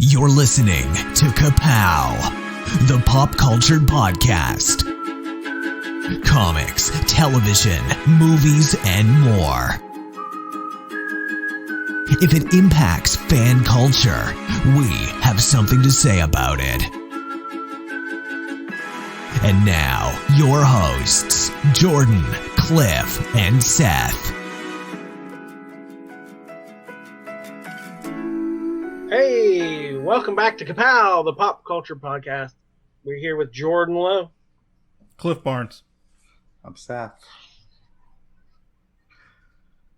You're listening to Ka-Pow, the pop culture podcast. Comics, television, movies, and more. If it impacts fan culture, we have something to say about it. And now, your hosts, Jordan, Cliff, and Seth. Hey, welcome back to Ka-Pow, the pop culture podcast. We're here with Jordan Lowe. Cliff Barnes. I'm Seth.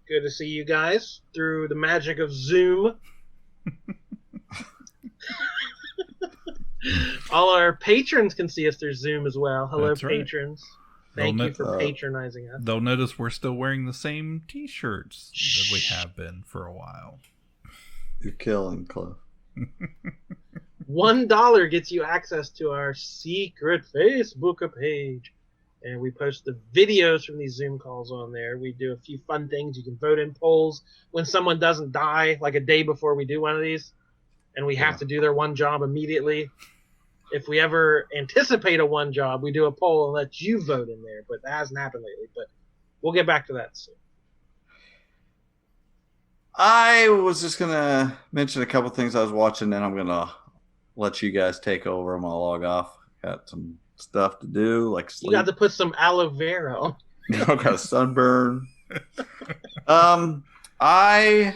Good to see you guys through the magic of Zoom. All our patrons can see us through Zoom as well. Hello, That's right. patrons. Thank you for patronizing us. They'll notice we're still wearing the same t-shirts that we have been for a while. You're killing, Cliff. $1 gets you access to our secret Facebook page. And we post the videos from these Zoom calls on there. We do a few fun things. You can vote in polls when someone doesn't die, like a day before we do one of these. And we have to do their one job immediately. If we ever anticipate a one job, we do a poll and let you vote in there. But that hasn't happened lately. But we'll get back to that soon. I was just going to mention a couple things I was watching, and I'm going to let you guys take over. I'm going to log off. Got some stuff to do, like sleep. You got to put some aloe vera on. I got a sunburn. I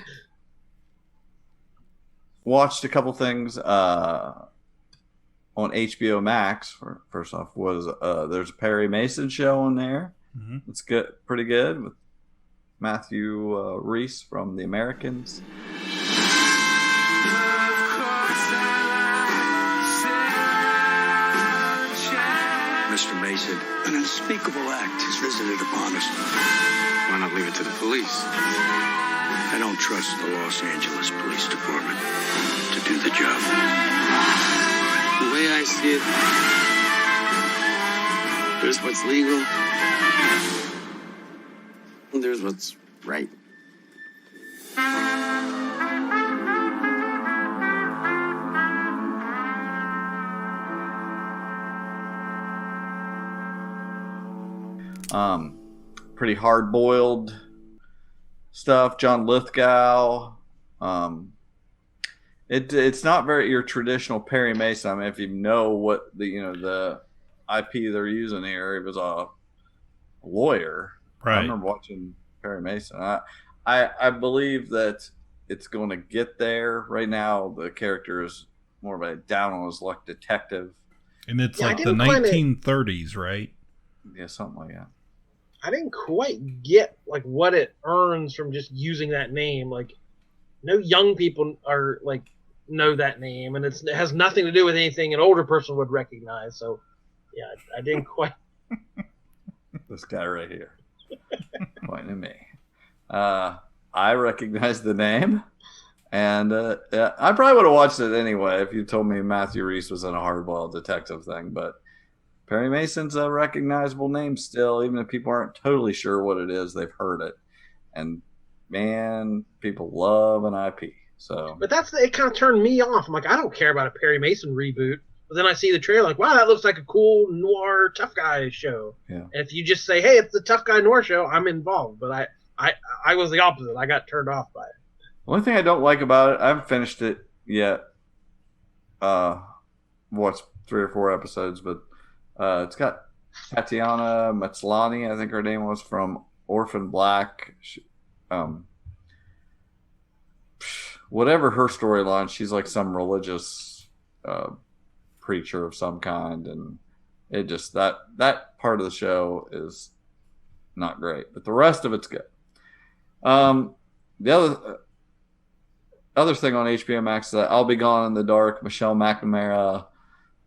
watched a couple things on HBO Max. First off, was there's a Perry Mason show on there. Mm-hmm. It's good, pretty good, with Matthew Reese from The Americans. Mr. Mason, an unspeakable act is visited upon us. Why not leave it to the police? I don't trust the Los Angeles Police Department to do the job. The way I see it, there's what's legal, and there's what's right. Pretty hard-boiled stuff. John Lithgow. It's not very your traditional Perry Mason. I mean, if you know what the IP they're using here, it was a lawyer. Right. I remember watching Perry Mason. I believe that it's going to get there. Right now, the character is more of a down on his luck detective, and it's like the 1930s, right? Yeah, something like that. I didn't quite get like what it earns from just using that name. Like, no young people are like know that name, and it has nothing to do with anything an older person would recognize. So, yeah, I didn't quite. This guy right here, pointing at me. I recognize the name, and I probably would have watched it anyway if you told me Matthew Reese was in a hardboiled detective thing, but. Perry Mason's a recognizable name still, even if people aren't totally sure what it is. They've heard it, and man, people love an IP. So, but it kind of turned me off. I'm like, I don't care about a Perry Mason reboot. But then I see the trailer, like, wow, that looks like a cool noir tough guy show. Yeah. And if you just say, hey, it's the tough guy noir show, I'm involved. But I was the opposite. I got turned off by it. The only thing I don't like about it, I haven't finished it yet. Watched 3 or 4 episodes, but. It's got Tatiana Maslany, I think her name was, from Orphan Black. Whatever her storyline, she's like some religious preacher of some kind, and it just that part of the show is not great, but the rest of it's good. The other thing on HBO Max is that I'll Be Gone in the Dark. Michelle McNamara.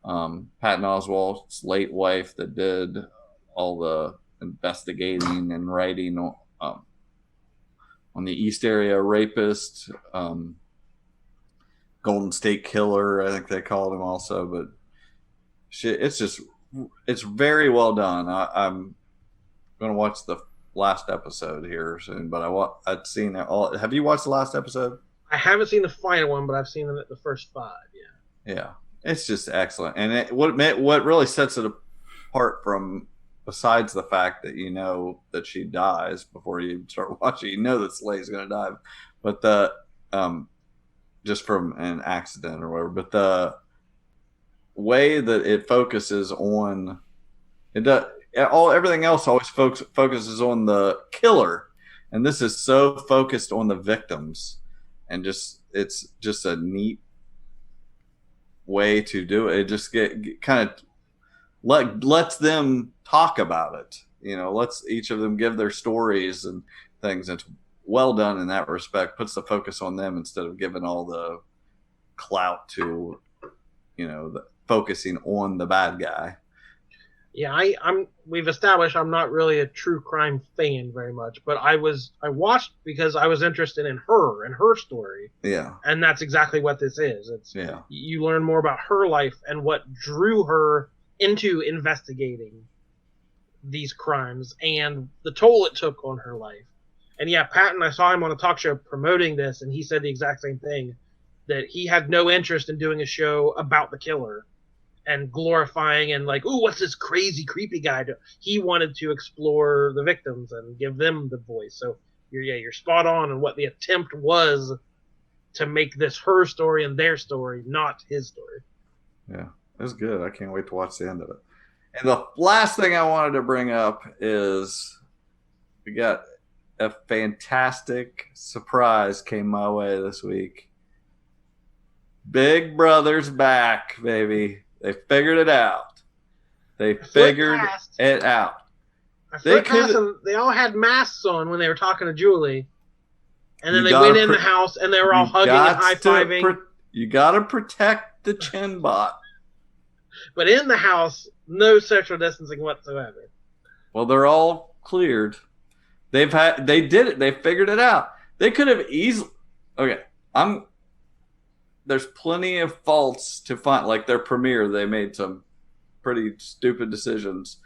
Patton Oswalt's late wife that did all the investigating and writing on the East Area Rapist, Golden State Killer, I think they called him also. But it's very well done. I'm going to watch the last episode here soon, but I'd seen it all. Have you watched the last episode? I haven't seen the final one, but I've seen the first 5. Yeah. Yeah, it's just excellent. And what really sets it apart from, besides the fact that you know that she dies before you start watching, you know that Slay's going to die, but the just from an accident or whatever. But the way that it focuses on it, everything else always focuses on the killer, and this is so focused on the victims, and it's just a neat way to do it. It just get kind of lets them talk about it. You know, lets each of them give their stories and things. It's well done in that respect. Puts the focus on them instead of giving all the clout to, you know, focusing on the bad guy. Yeah, we've established I'm not really a true crime fan very much, but I watched because I was interested in her and her story. Yeah. And that's exactly what this is. Yeah. You learn more about her life and what drew her into investigating these crimes and the toll it took on her life. And yeah, Patton, I saw him on a talk show promoting this, and he said the exact same thing, that he had no interest in doing a show about the killer and glorifying and like, ooh, what's this crazy, creepy guy do? He wanted to explore the victims and give them the voice. So you're spot on what the attempt was to make this her story and their story, not his story. Yeah, it was good. I can't wait to watch the end of it. And the last thing I wanted to bring up is we got a fantastic surprise came my way this week. Big Brother's back, baby. They figured it out. They figured it out. They all had masks on when they were talking to Julie. And then they went in the house and they were all hugging and high-fiving. You got to protect the Chenbot. But in the house, no social distancing whatsoever. Well, they're all cleared. They did it. They figured it out. They could have easily. Okay, there's plenty of faults to find. Like their premiere, they made some pretty stupid decisions.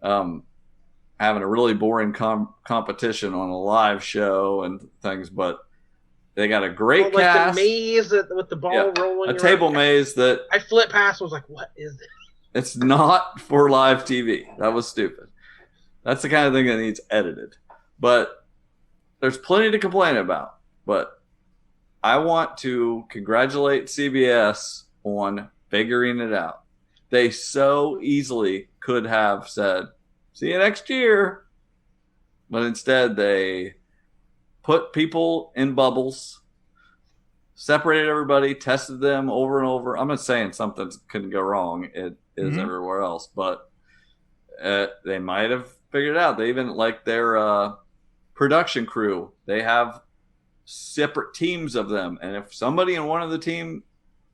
Having a really boring competition on a live show and things, but they got a great cast. The maze with the ball rolling. A table maze that I flipped past. Was like, what is this? It's not for live TV. That was stupid. That's the kind of thing that needs edited. But there's plenty to complain about. But I want to congratulate CBS on figuring it out. They so easily could have said, see you next year. But instead, they put people in bubbles, separated everybody, tested them over and over. I'm not saying something couldn't go wrong. It is everywhere else. But they might have figured it out. They even, like their production crew, they have separate teams of them, and if somebody in one of the team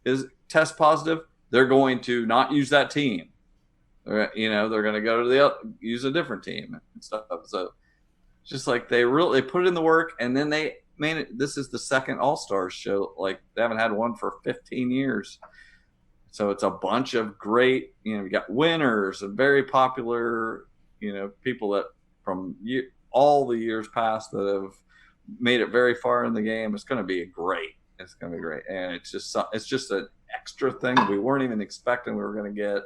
is test positive, they're going to not use that team. They're going to go to use a different team and stuff. So it's just like they put in the work, and then this is the second All-Stars show. Like they haven't had one for 15 years. So it's a bunch of great, you got winners and very popular, people that from all the years past that have made it very far in the game. It's going to be great. It's going to be great. And it's just an extra thing we weren't even expecting we were going to get.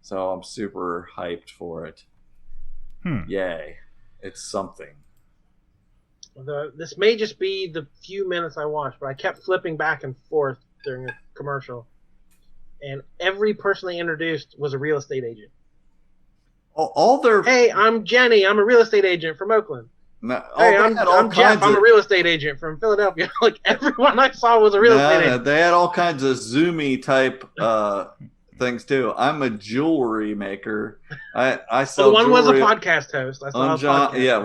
So I'm super hyped for it. Yay. It's something. This may just be the few minutes I watched, but I kept flipping back and forth during a commercial. And every person they introduced was a real estate agent. Hey, I'm Jenny. I'm a real estate agent from Oakland. No, hey, I'm Jeff. I'm a real estate agent from Philadelphia. Like everyone I saw was a real estate agent. They had all kinds of Zoomy type things too. I'm a jewelry maker. I sell. Well, the one was a podcast host. I saw podcast. Yeah,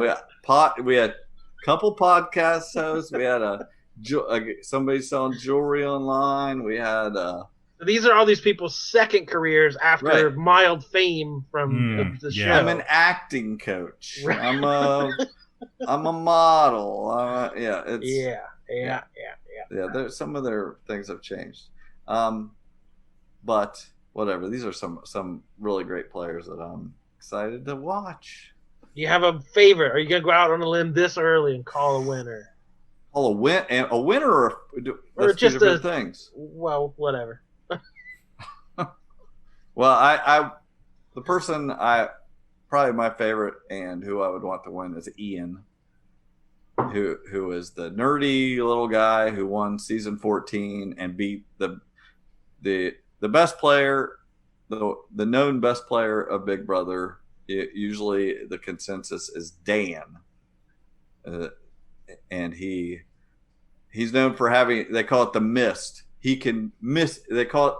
we had a couple podcast hosts. We had somebody selling jewelry online. We had. These are all these people's second careers after mild fame from the show. I'm an acting coach. Right. I'm a model. Yeah. Some of their things have changed, but whatever. These are some really great players that I'm excited to watch. You have a favorite? Are you gonna go out on a limb this early and call a winner? call a winner or that's just two different things. Well, whatever. Well, the person probably my favorite and who I would want to win is Ian, who is the nerdy little guy who won season 14 and beat the best player, the known best player of Big Brother. Usually the consensus is Dan, and he's known for having, they call it the mist. He can miss. They call it.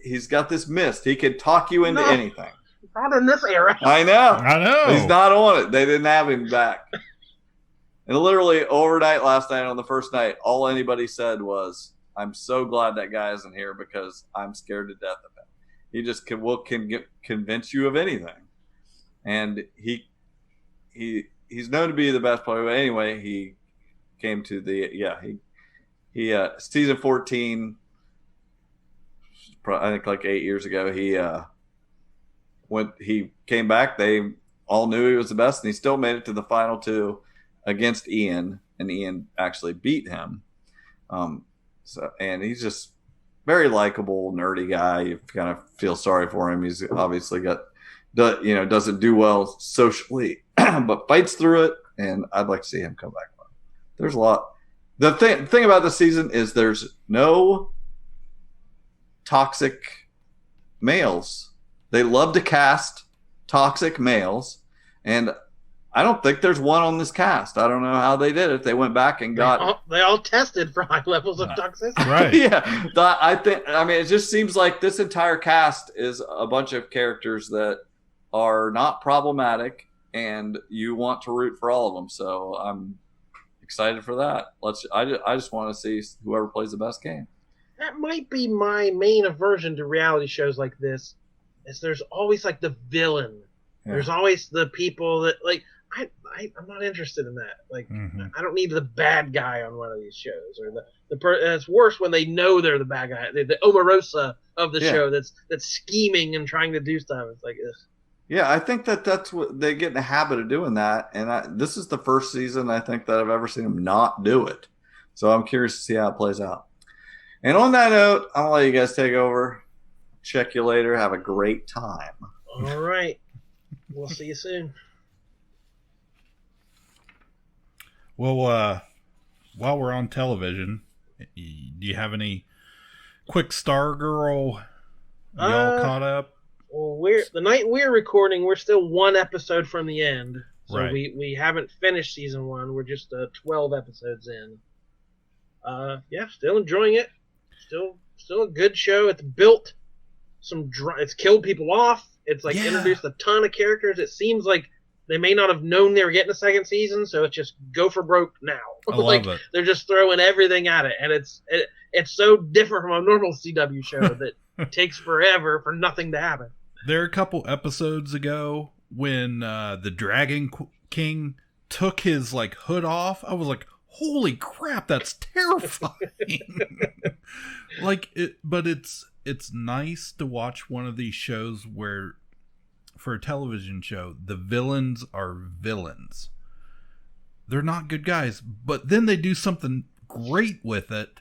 He's got this mist. He can talk you into anything. Not in this era. I know. He's not on it. They didn't have him back. And literally overnight last night on the first night, all anybody said was, "I'm so glad that guy isn't here because I'm scared to death of him. He just can convince you of anything." And he's known to be the best player. But anyway, he came to he season 14. I think like 8 years ago, he came back. They all knew he was the best, and he still made it to the final two against Ian, and Ian actually beat him. And he's just very likable, nerdy guy. You kind of feel sorry for him. He's obviously doesn't do well socially, but fights through it. And I'd like to see him come back. There's a lot. The thing about this season is there's no toxic males. They love to cast toxic males, and I don't think there's one on this cast. I don't know how they did it. They went back and they all tested for high levels of toxicity. Right. Yeah. It just seems like this entire cast is a bunch of characters that are not problematic, and you want to root for all of them. So I'm excited for that. I just want to see whoever plays the best game. That might be my main aversion to reality shows like this, is there's always like the villain. Yeah. There's always the people that like, I'm not interested in that. Like, I don't need the bad guy on one of these shows, or and it's worse when they know they're the bad guy, the Omarosa of the show that's scheming and trying to do stuff. It's like, ugh. Yeah, I think that's what they get in the habit of doing that, and this is the first season I think that I've ever seen them not do it. So I'm curious to see how it plays out. And on that note, I'm gonna let you guys take over. Check you later. Have a great time. All right, we'll see you soon. Well, while we're on television, do you have any quick Stargirl? Y'all caught up? Well, the night we're recording, we're still one episode from the end, so right. we haven't finished season 1. We're just 12 episodes in. Still enjoying it. Still a good show. It's built it's killed people off. It's introduced a ton of characters. It seems like they may not have known they were getting a second season, so it's just go for broke now. I love it. They're just throwing everything at it, and it's so different from a normal CW show that it takes forever for nothing to happen. There are a couple episodes ago when the Dragon King took his hood off. I was like, holy crap, that's terrifying. But it's nice to watch one of these shows where, for a television show, the villains are villains. They're not good guys, but then they do something great with it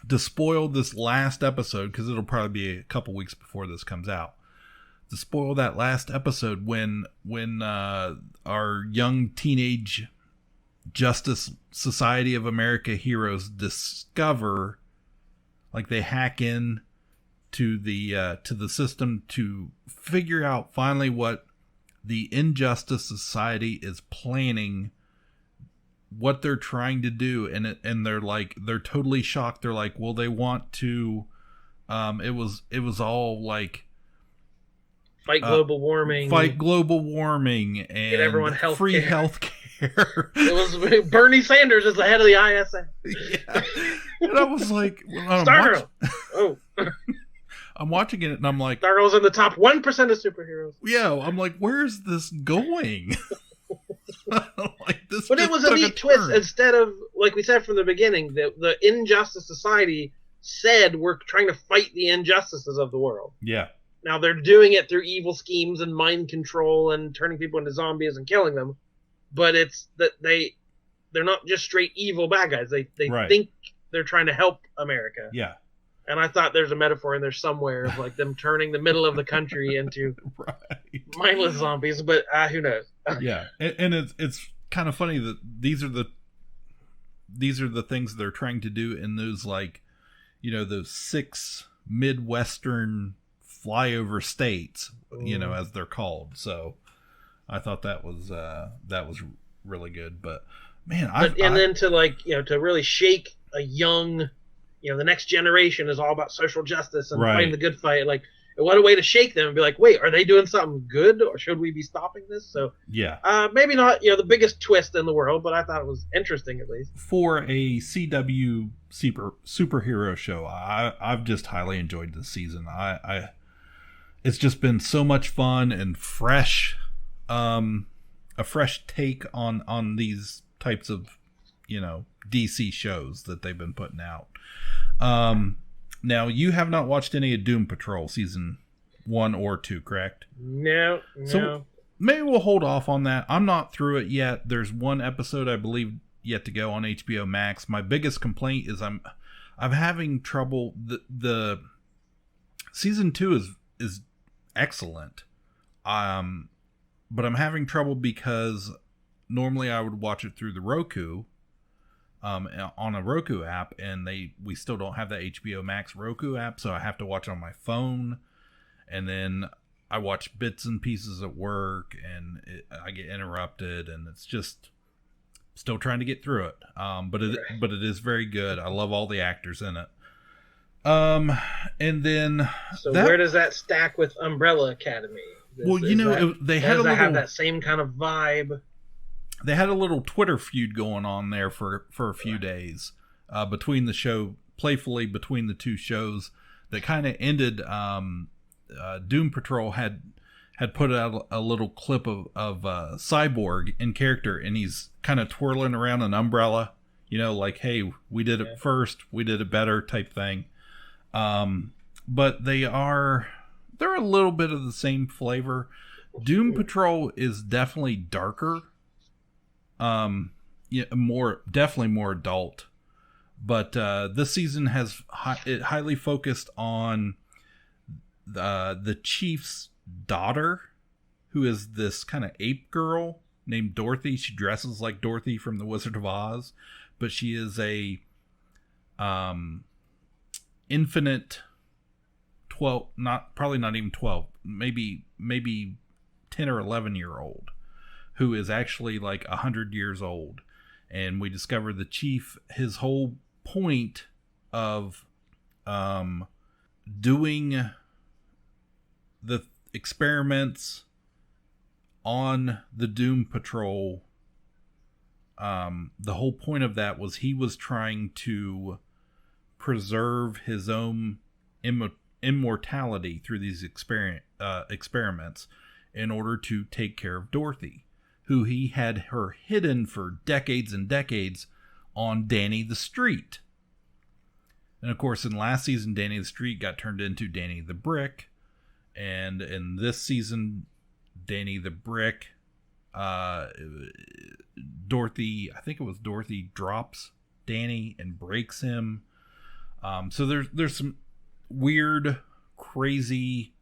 to spoil this last episode, because it'll probably be a couple weeks before this comes out. To spoil that last episode when our young teenage Justice Society of America heroes discover, they hack in to the system to figure out finally what the Injustice Society is planning, what they're trying to do, and they're totally shocked. They're like, well, they want to it was all fight global warming and get everyone free health care. It was Bernie Sanders as the head of the ISA. Yeah. And I was like, Stargirl. I'm watching it and I'm like, Stargirl's in the top 1% of superheroes. Yeah, I'm like, where's this going? But it was a neat twist. Instead of, like we said from the beginning, the Injustice Society said we're trying to fight the injustices of the world. Yeah. Now they're doing it through evil schemes and mind control and turning people into zombies and killing them. But it's that they're not just straight evil bad guys. They Right. think they're trying to help America. Yeah. And I thought there's a metaphor in there somewhere of like them turning the middle of the country into Right. mindless zombies, but who knows? Yeah, and it's kind of funny that these are the things they're trying to do in those, like, those 6 Midwestern flyover states, as they're called. So I thought that was really good. But man, then to really shake a young, the next generation is all about social justice and Right. fighting the good fight. Like, what a way to shake them and be like, wait, are they doing something good, or should we be stopping this? So yeah, maybe not the biggest twist in the world, but I thought it was interesting at least. for a CW superhero show, I've just highly enjoyed this season. It's just been so much fun and fresh, a fresh take on these types of DC shows that they've been putting out. Now, you have not watched any of Doom Patrol season 1 or 2, correct? No. So maybe we'll hold off on that. I'm not through it yet. There's one episode, I believe, yet to go on HBO Max. My biggest complaint is I'm having trouble. The season 2 is excellent, but I'm having trouble because normally I would watch it through the Roku. On a Roku app, and we still don't have the HBO Max Roku app, so I have to watch it on my phone, and then I watch bits and pieces at work, and I get interrupted, and it's just still trying to get through it. But it is very good. I love all the actors in it. And then where does that stack with Umbrella Academy? They had a little, have that same kind of vibe. They had a little Twitter feud going on there for a few days between the show, playfully between the two shows, that kind of ended. Doom Patrol had put out a little clip of Cyborg in character, and he's kind of twirling around an umbrella, like, hey, we did it first, we did it better type thing. But they're a little bit of the same flavor. Doom Patrol is definitely darker. Definitely more adult, but this season has highly focused on the chief's daughter, who is this kind of ape girl named Dorothy. She dresses like Dorothy from The Wizard of Oz, but she is a infinite 12, probably not even 12, maybe 10 or 11-year-old. Who is actually like 100 years old. And we discover the chief, his whole point of doing the experiments on the Doom Patrol, the whole point of that was he was trying to preserve his own immortality through these experiments in order to take care of Dorothy, who he had her hidden for decades and decades on Danny the Street. And of course, in last season, Danny the Street got turned into Danny the Brick. And in this season, Danny the Brick, Dorothy, I think it was Dorothy, drops Danny and breaks him. So there's some weird, crazy,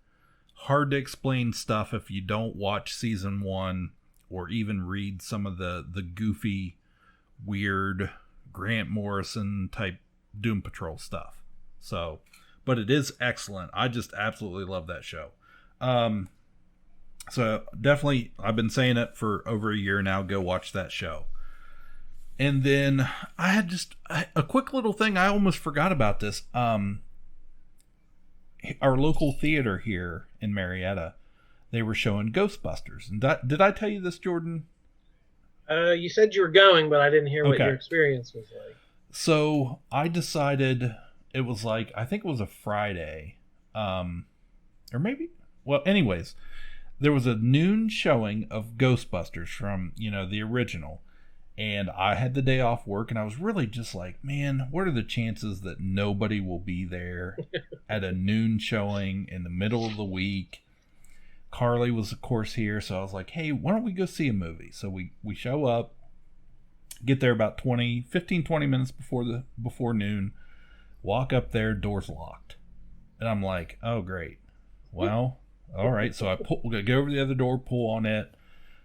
hard to explain stuff if you don't watch season 1 or even read some of the goofy, weird Grant Morrison type Doom Patrol stuff. So, but it is excellent. I just absolutely love that show. So definitely, I've been saying it for over a year now. Go watch that show. And then I had just a quick little thing. I almost forgot about this. Our local theater here in Marietta, they were showing Ghostbusters. And did I tell you this, Jordan? You said you were going, but I didn't hear what your experience was like. So I decided it was like, I think it was a Friday. Or maybe, well, anyways, there was a noon showing of Ghostbusters from, the original. And I had the day off work, and I was really just like, man, what are the chances that nobody will be there at a noon showing in the middle of the week? Carly was, of course, here, so I was like, hey, why don't we go see a movie? So we show up, Get there about 20 minutes before noon. Walk up there, door's locked. And I'm like, oh, great. Well, all right. So I go over to the other door, pull on it.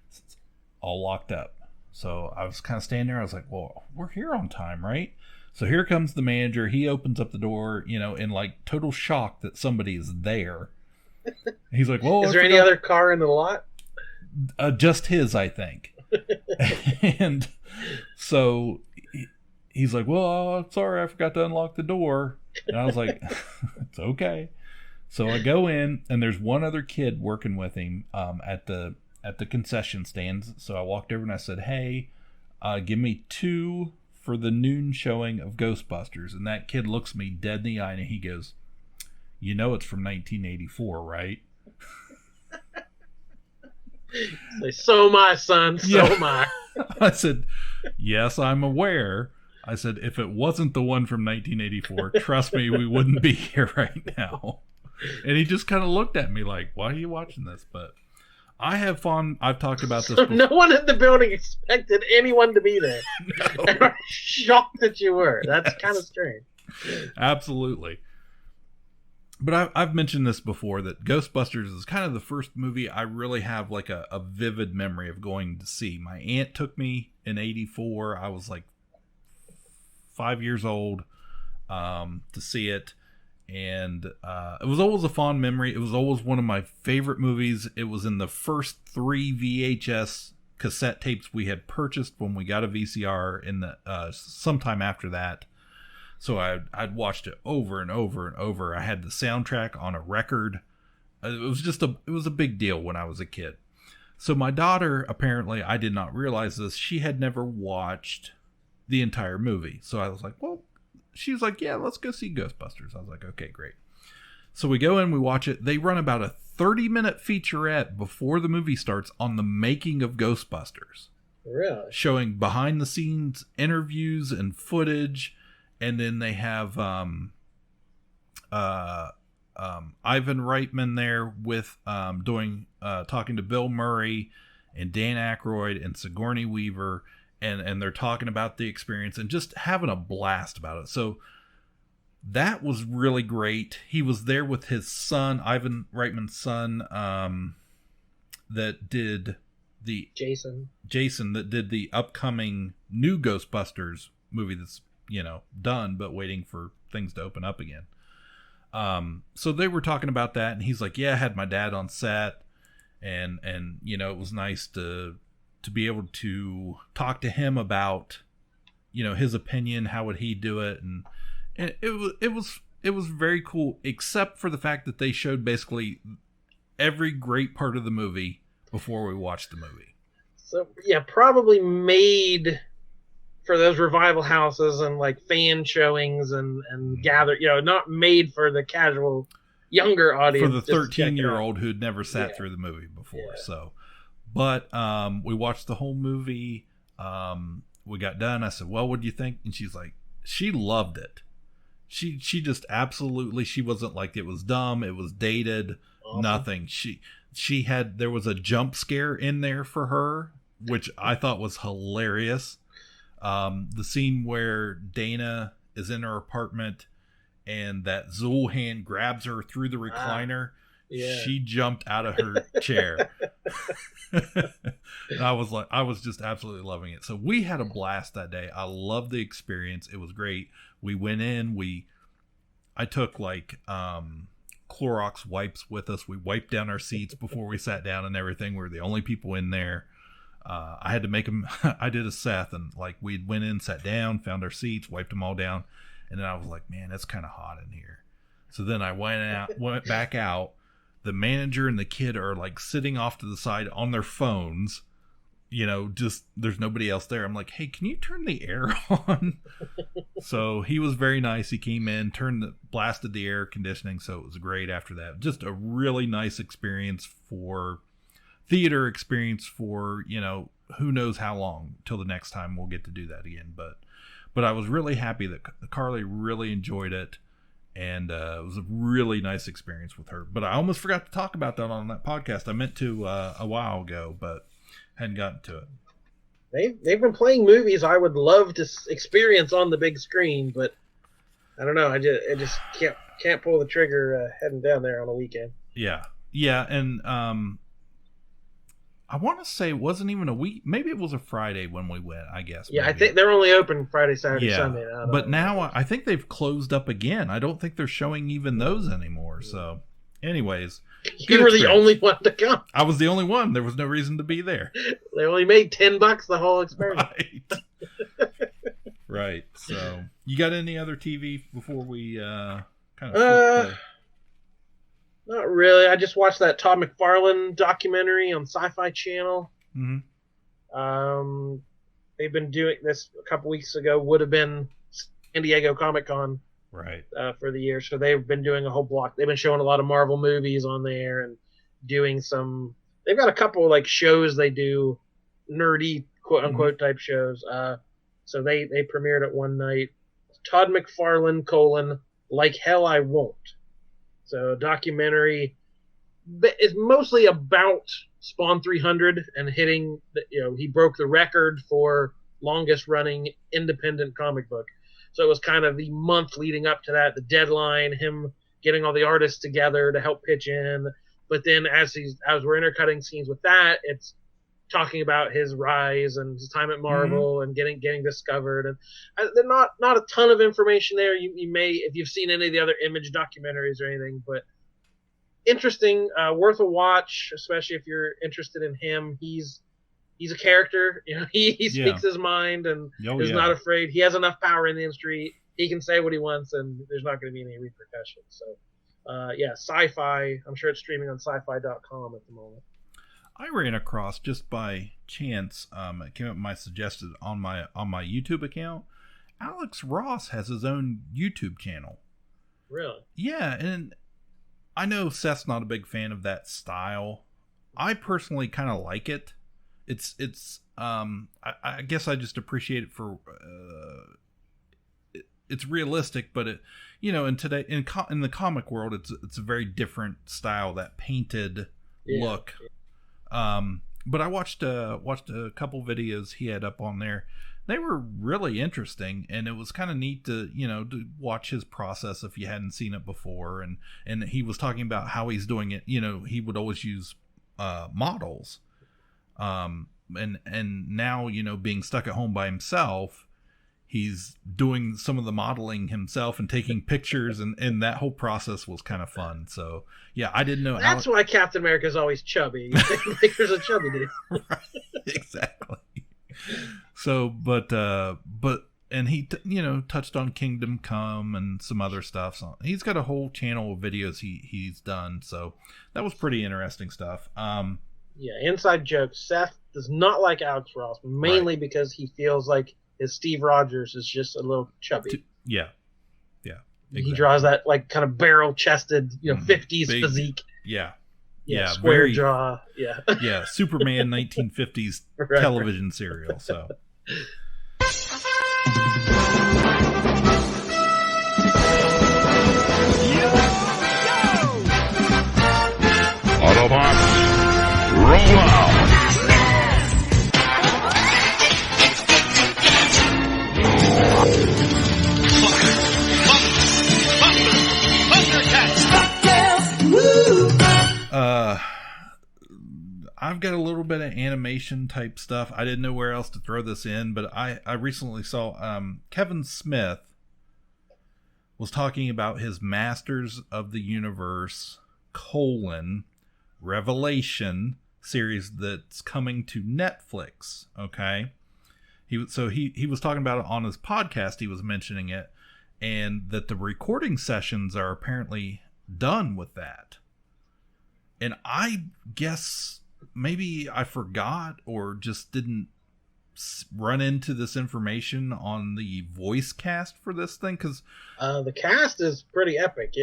It's all locked up. So I was kind of standing there. I was like, well, we're here on time, right? So here comes the manager. He opens up the door, in like total shock that somebody is there. He's like, well, is there any other car in the lot? Just his, I think. And so he's like, well, sorry, I forgot to unlock the door. And I was like, it's okay. So I go in, and there's one other kid working with him at the concession stands. So I walked over and I said, hey, give me 2 for the noon showing of Ghostbusters. And that kid looks me dead in the eye, and he goes, it's from 1984, right? So am I, son. So am I. I said, yes, I'm aware. I said, if it wasn't the one from 1984, trust me, we wouldn't be here right now. And he just kind of looked at me like, why are you watching this? But I have fun. I've talked about this before. No one in the building expected anyone to be there. No. And I'm shocked that you were. That's kind of strange. Absolutely. But I've mentioned this before, that Ghostbusters is kind of the first movie I really have like a vivid memory of going to see. My aunt took me in 84. I was like 5 years old to see it. And it was always a fond memory. It was always one of my favorite movies. It was in the first 3 VHS cassette tapes we had purchased when we got a VCR in the sometime after that. So I'd watched it over and over and over. I had the soundtrack on a record. It was a big deal when I was a kid. So my daughter, apparently, I did not realize this, she had never watched the entire movie. So I was like, well, she was like, yeah, let's go see Ghostbusters. I was like, okay, great. So we go in, we watch it. They run about a 30-minute featurette before the movie starts on the making of Ghostbusters. Really? Showing behind-the-scenes interviews and footage. And then they have Ivan Reitman there with talking to Bill Murray and Dan Aykroyd and Sigourney Weaver, and they're talking about the experience and just having a blast about it. So that was really great. He was there with his son, Ivan Reitman's son, that did the Jason that did the upcoming new Ghostbusters movie that's done, but waiting for things to open up again. So they were talking about that, and he's like, yeah, I had my dad on set, and it was nice to be able to talk to him about, his opinion, how would he do it, and it was very cool, except for the fact that they showed basically every great part of the movie before we watched the movie. So yeah, probably made for those revival houses and like fan showings and gather, not made for the casual younger audience. For the 13-year-old who'd never sat through the movie before. Yeah. So, but we watched the whole movie. We got done. I said, well, what do you think? And she's like, she loved it. She just absolutely, she wasn't like it was dumb. It was dated. Awesome. Nothing. There was a jump scare in there for her, which I thought was hilarious. The scene where Dana is in her apartment and that Zool hand grabs her through the recliner. Yeah. She jumped out of her chair. And I was just absolutely loving it. So we had a blast that day. I loved the experience. It was great. We went in, I took like, Clorox wipes with us. We wiped down our seats before we sat down and everything. We were the only people in there. I had to make them. I did a Seth, and like we went in, sat down, found our seats, wiped them all down, and then I was like, "Man, it's kind of hot in here." So then I went back out. The manager and the kid are like sitting off to the side on their phones. Just there's nobody else there. I'm like, "Hey, can you turn the air on?" So he was very nice. He came in, blasted the air conditioning, so it was great after that. Just a really nice experience for. Theater experience for who knows how long till the next time we'll get to do that again, but I was really happy that Carly really enjoyed it, and it was a really nice experience with her. But I almost forgot to talk about that on that podcast. I meant to a while ago, but hadn't gotten to it. they've been playing movies I would love to experience on the big screen, but I don't know. I just can't pull the trigger heading down there on a weekend. Yeah, and I want to say it wasn't even a week. Maybe it was a Friday when we went, I guess. Yeah, maybe. I think they're only open Friday, Saturday, Sunday now. But now I think they've closed up again. I don't think they're showing even those anymore. So, anyways. You were the only one to come. I was the only one. There was no reason to be there. They only made $10 the whole experiment. Right. Right. So, you got any other TV before we kind of... Not really. I just watched that Todd McFarlane documentary on Sci-Fi Channel. Mm-hmm. They've been doing this a couple weeks ago. Would have been San Diego Comic-Con, right? For the year. So they've been doing a whole block. They've been showing a lot of Marvel movies on there and doing some. They've got a couple like shows they do, nerdy quote unquote type shows. So they premiered it one night. Todd McFarlane : Like Hell I Won't. So a documentary is mostly about Spawn 300 and hitting, he broke the record for longest running independent comic book. So it was kind of the month leading up to that, the deadline, him getting all the artists together to help pitch in. But then as we're intercutting scenes with that, it's talking about his rise and his time at Marvel and getting discovered. And there's not a ton of information there. You may, if you've seen any of the other Image documentaries or anything, but interesting, worth a watch, especially if you're interested in him. He's a character, he speaks his mind and is not afraid. He has enough power in the industry. He can say what he wants and there's not going to be any repercussions. So, Sci-Fi, I'm sure it's streaming on sci-fi.com at the moment. I ran across just by chance. It came up suggested on my YouTube account. Alex Ross has his own YouTube channel. Really? Yeah, and I know Seth's not a big fan of that style. I personally kind of like it. It's I guess I just appreciate it for it's realistic, but it in today in the comic world it's a very different style, that painted look. But I watched a couple videos he had up on there. They were really interesting, and it was kind of neat to watch his process if you hadn't seen it before. And he was talking about how he's doing it. He would always use models, and now being stuck at home by himself, he's doing some of the modeling himself and taking pictures, and that whole process was kind of fun. So yeah, I didn't know. That's why Captain America's always chubby. He's taking pictures of chubby dude. Right, exactly. So, but and he touched on Kingdom Come and some other stuff. So he's got a whole channel of videos he's done. So that was pretty interesting stuff. Inside joke. Seth does not like Alex Ross, mainly because he feels like his Steve Rogers is just a little chubby. Yeah. Exactly. He draws that like kind of barrel-chested, 50s big, physique. Yeah, square very, jaw. Yeah, Superman 1950s television serial. So. Autobots, roll out. I've got a little bit of animation type stuff. I didn't know where else to throw this in, but I recently saw Kevin Smith was talking about his Masters of the Universe : Revelation series that's coming to Netflix. Okay. He was talking about it on his podcast. He was mentioning it, and that the recording sessions are apparently done with that. And I guess maybe I forgot or just didn't run into this information on the voice cast for this thing, because the cast is pretty epic.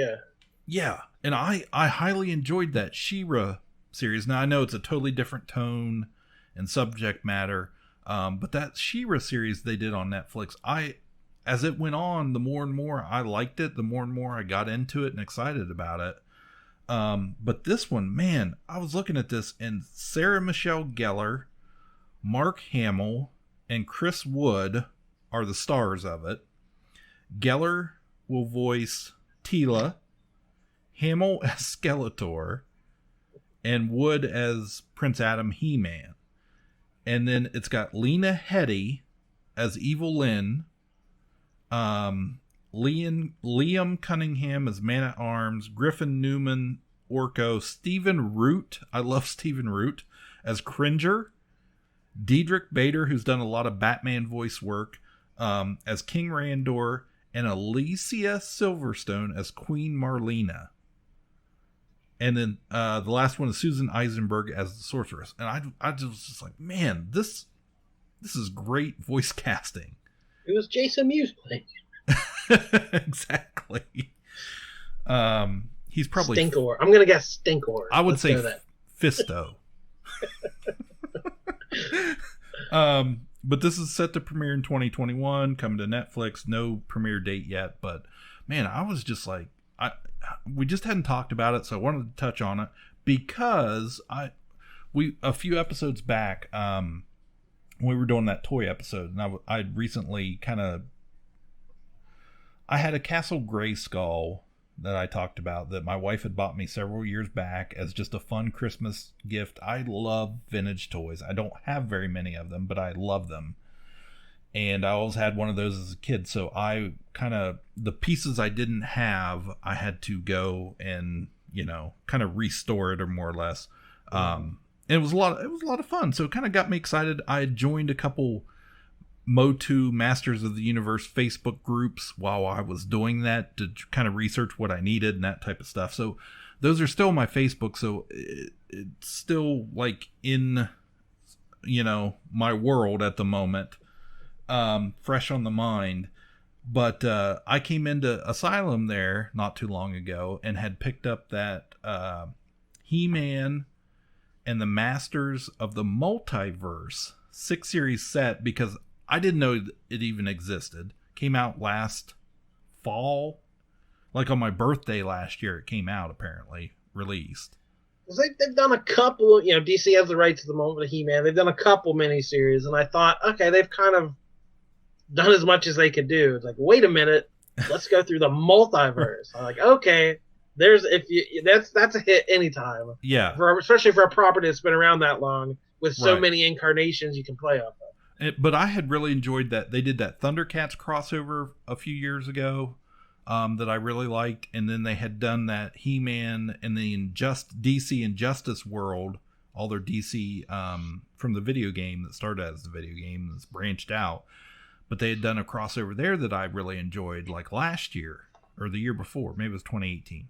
Yeah, and I highly enjoyed that She-Ra series. Now I know it's a totally different tone and subject matter, but that She-Ra series they did on Netflix, as it went on, the more and more I liked it, the more and more I got into it and excited about it. But this one, man, I was looking at this, and Sarah Michelle Gellar, Mark Hamill, and Chris Wood are the stars of it. Geller will voice Tila, Hamill as Skeletor, and Wood as Prince Adam He-Man. And then it's got Lena Headey as Evil Lynn, Liam Cunningham as Man-at-Arms, Griffin Newman, Orko, Stephen Root, I love Stephen Root, as Cringer, Diedrich Bader, who's done a lot of Batman voice work, as King Randor, and Alicia Silverstone as Queen Marlena. And then the last one is Susan Eisenberg as the Sorceress. And I was just like, man, this is great voice casting. It was Jason Mewes playing. Exactly. He's probably Stinkor. I'm gonna guess Stinkor. I would say Fisto. But this is set to premiere in 2021, coming to Netflix. No premiere date yet, but man, I was just like, we just hadn't talked about it, so I wanted to touch on it because a few episodes back, we were doing that toy episode, and I'd recently I had a Castle Grayskull that I talked about that my wife had bought me several years back as just a fun Christmas gift. I love vintage toys. I don't have very many of them, but I love them. And I always had one of those as a kid. So the pieces I didn't have, I had to go and, kind of restore it or more or less. And it was a lot of fun. So it kind of got me excited. I joined a couple Motu Masters of the Universe Facebook groups while I was doing that to kind of research what I needed and that type of stuff. So those are still my Facebook. So it's still like in, my world at the moment, fresh on the mind. But I came into Asylum there not too long ago and had picked up that He-Man and the Masters of the Multiverse 6-series set because I didn't know it even existed. Came out last fall. Like on my birthday last year, it came out, apparently. Released. They've done a couple, DC has the rights at the moment with He-Man. They've done a couple miniseries, and I thought, okay, they've kind of done as much as they could do. It's like, wait a minute, let's go through the multiverse. I'm like, okay, that's a hit anytime. Yeah. Especially for a property that's been around that long with so many incarnations you can play off of. But I had really enjoyed that. They did that Thundercats crossover a few years ago that I really liked. And then they had done that He-Man and the DC Injustice world, all their DC from the video game that started as the video game that's branched out. But they had done a crossover there that I really enjoyed like last year or the year before. Maybe it was 2018.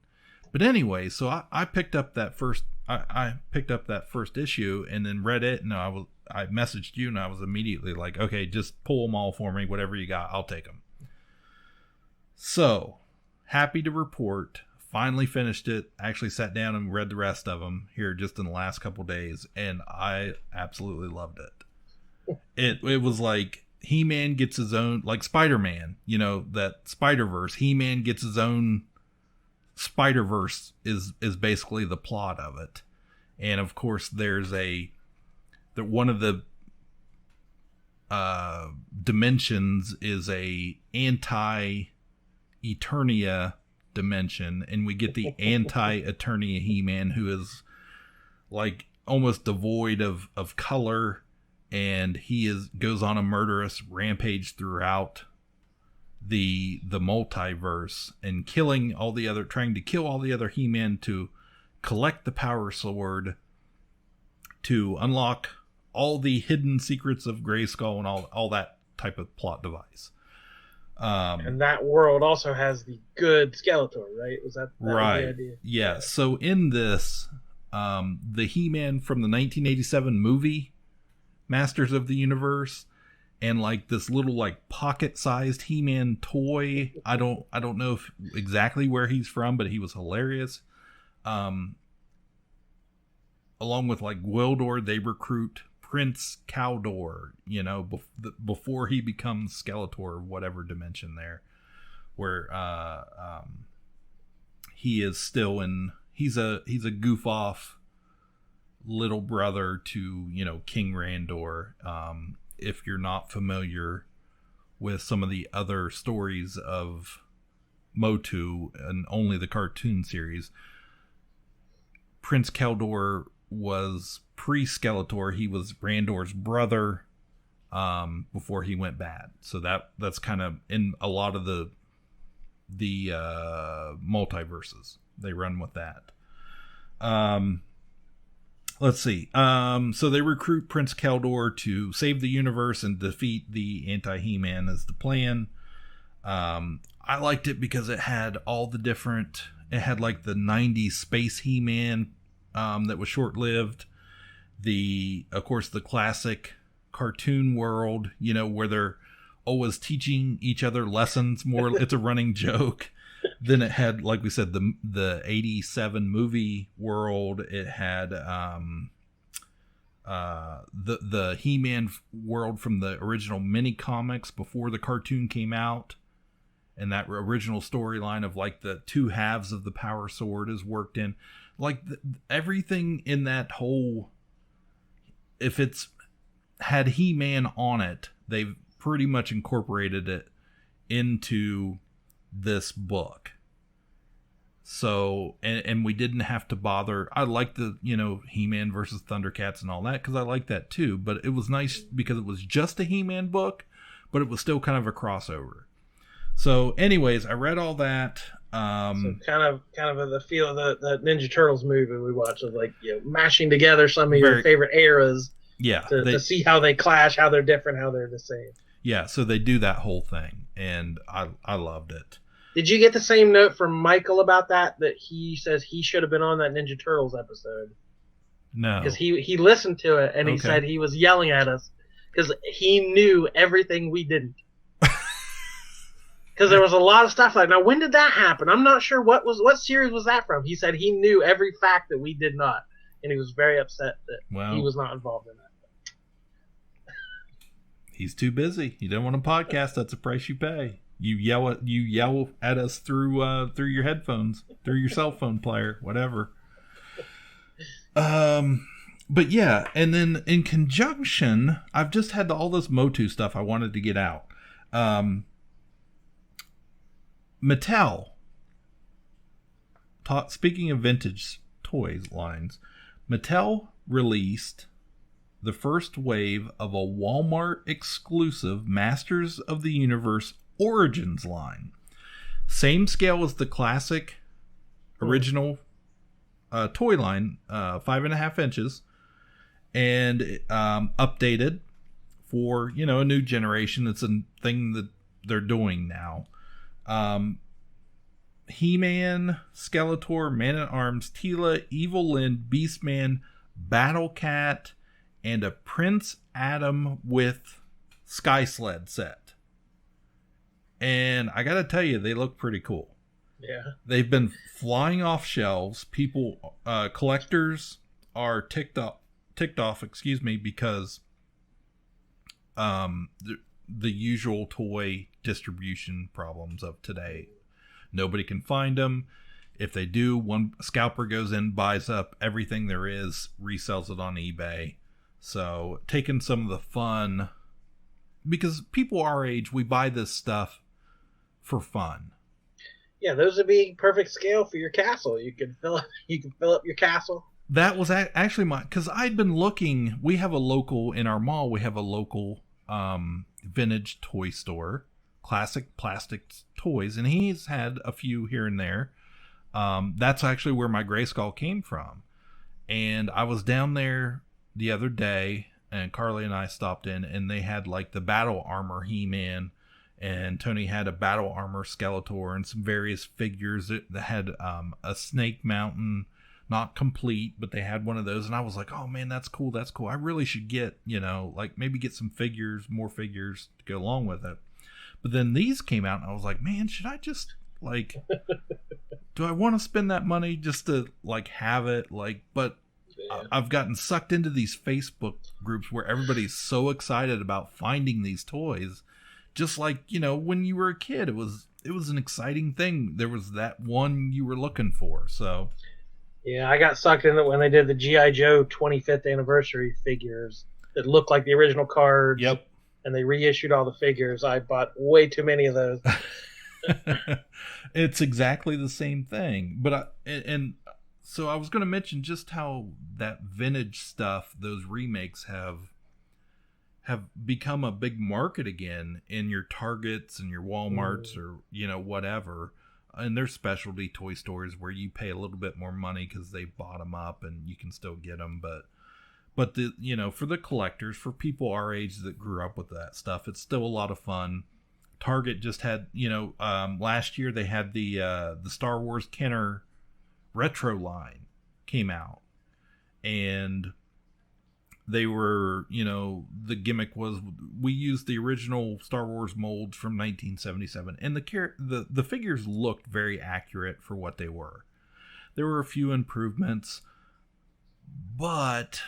But anyway, so I picked up that first issue and then read it, and I messaged you and I was immediately like, okay, just pull them all for me, whatever you got, I'll take them. So happy to report, finally finished it. Actually sat down and read the rest of them here just in the last couple days, and I absolutely loved it. It was like He-Man gets his own, like Spider-Man, that Spider-Verse. He-Man gets his own Spider-Verse is basically the plot of it. And of course there's one of the dimensions is a anti-Eternia dimension, and we get the anti-Eternia He-Man, who is like almost devoid of color, and he goes on a murderous rampage throughout the multiverse and trying to kill all the other He-Men to collect the Power Sword to unlock all the hidden secrets of Grayskull and all that type of plot device. And that world also has the good Skeletor, right? Was that right? The idea? Yeah. So in this, the He-Man from the 1987 movie Masters of the Universe, and like this little like pocket-sized He-Man toy. I don't know exactly where he's from, but he was hilarious. Along with like Gwildor, they recruit Prince Cawdor, before he becomes Skeletor, whatever dimension there, where he is still he's a goof off little brother to King Randor. if you're not familiar with some of the other stories of Motu and only the cartoon series, Prince Keldor was pre-Skeletor. He was Randor's brother before he went bad. So that's kind of in a lot of the multiverses. They run with that. Let's see. So they recruit Prince Keldor to save the universe and defeat the anti-He-Man as the plan. I liked it because it had all the different... It had like the 90s Space He-Man that was short-lived. Of course, the classic cartoon world, where they're always teaching each other lessons. More, it's a running joke. Then it had, like we said, the 87 movie world. It had the He-Man world from the original mini comics before the cartoon came out. And that original storyline of like the two halves of the power sword is worked in. Like everything in that whole, if it's had He-Man on it, they've pretty much incorporated it into this book. So, and we didn't have to bother. I like the, He-Man versus Thundercats and all that, because I like that too. But it was nice because it was just a He-Man book, but it was still kind of a crossover. So, anyways, I read all that. So kind of the feel of the Ninja Turtles movie we watched, of like mashing together some of your favorite eras. Yeah, to see how they clash, how they're different, how they're the same. Yeah, so they do that whole thing, and I loved it. Did you get the same note from Michael about that he says he should have been on that Ninja Turtles episode? No, because he listened to it and he said he was yelling at us because he knew everything we didn't. Because there was a lot of stuff like, now when did that happen? I'm not sure what series was that from. He said he knew every fact that we did not, and he was very upset that he was not involved in that. He's too busy. You don't want a podcast. That's the price you pay. You yell at us through your headphones, through your cell phone player, whatever. But yeah, and then in conjunction, I've just had all this Motu stuff I wanted to get out. Mattel, speaking of vintage toys lines, Mattel released the first wave of a Walmart exclusive Masters of the Universe Origins line. Same scale as the classic original toy line, 5.5 inches, and updated for a new generation. It's a thing that they're doing now. He-Man, Skeletor, Man-at-Arms, Teela, Evil Lyn, Beastman, Battle Cat, and a Prince Adam with Sky Sled set. And I gotta tell you, they look pretty cool. Yeah. They've been flying off shelves. People, collectors are ticked off, because the usual toy distribution problems of today. Nobody can find them. If they do, one scalper goes in, buys up everything there is, resells it on eBay. So taking some of the fun, because people our age, we buy this stuff for fun. Yeah, those would be perfect scale for your castle. You can fill up your castle. That was actually because I'd been looking. We have a local in our mall. We have a local vintage toy store, classic plastic toys, and he's had a few here and there. That's actually where my Grayskull came from. And I was down there the other day, and Carly and I stopped in, and they had like the battle armor He-Man, and Tony had a battle armor Skeletor and some various figures that had a Snake Mountain, not complete, but they had one of those. And I was like, oh man, that's cool. I really should get, maybe get some figures, more figures to go along with it. But then these came out, and I was like, man, should I just do I want to spend that money just to have it? But yeah. I've gotten sucked into these Facebook groups where everybody's so excited about finding these toys. Just like, when you were a kid, it was an exciting thing. There was that one you were looking for. So yeah, I got sucked in it when they did the G.I. Joe 25th anniversary figures that looked like the original cards. Yep. and they reissued all the figures. I bought way too many of those. It's exactly the same thing. But so I was going to mention just how that vintage stuff, those remakes have become a big market again in your Targets and your Walmarts or, whatever. And there's specialty toy stores where you pay a little bit more money because they bought them up and you can still get them. But for the collectors, for people our age that grew up with that stuff, it's still a lot of fun. Target just had, last year they had the Star Wars Kenner retro line came out, and they were, the gimmick was we used the original Star Wars molds from 1977, and the figures looked very accurate for what they were. There were a few improvements, but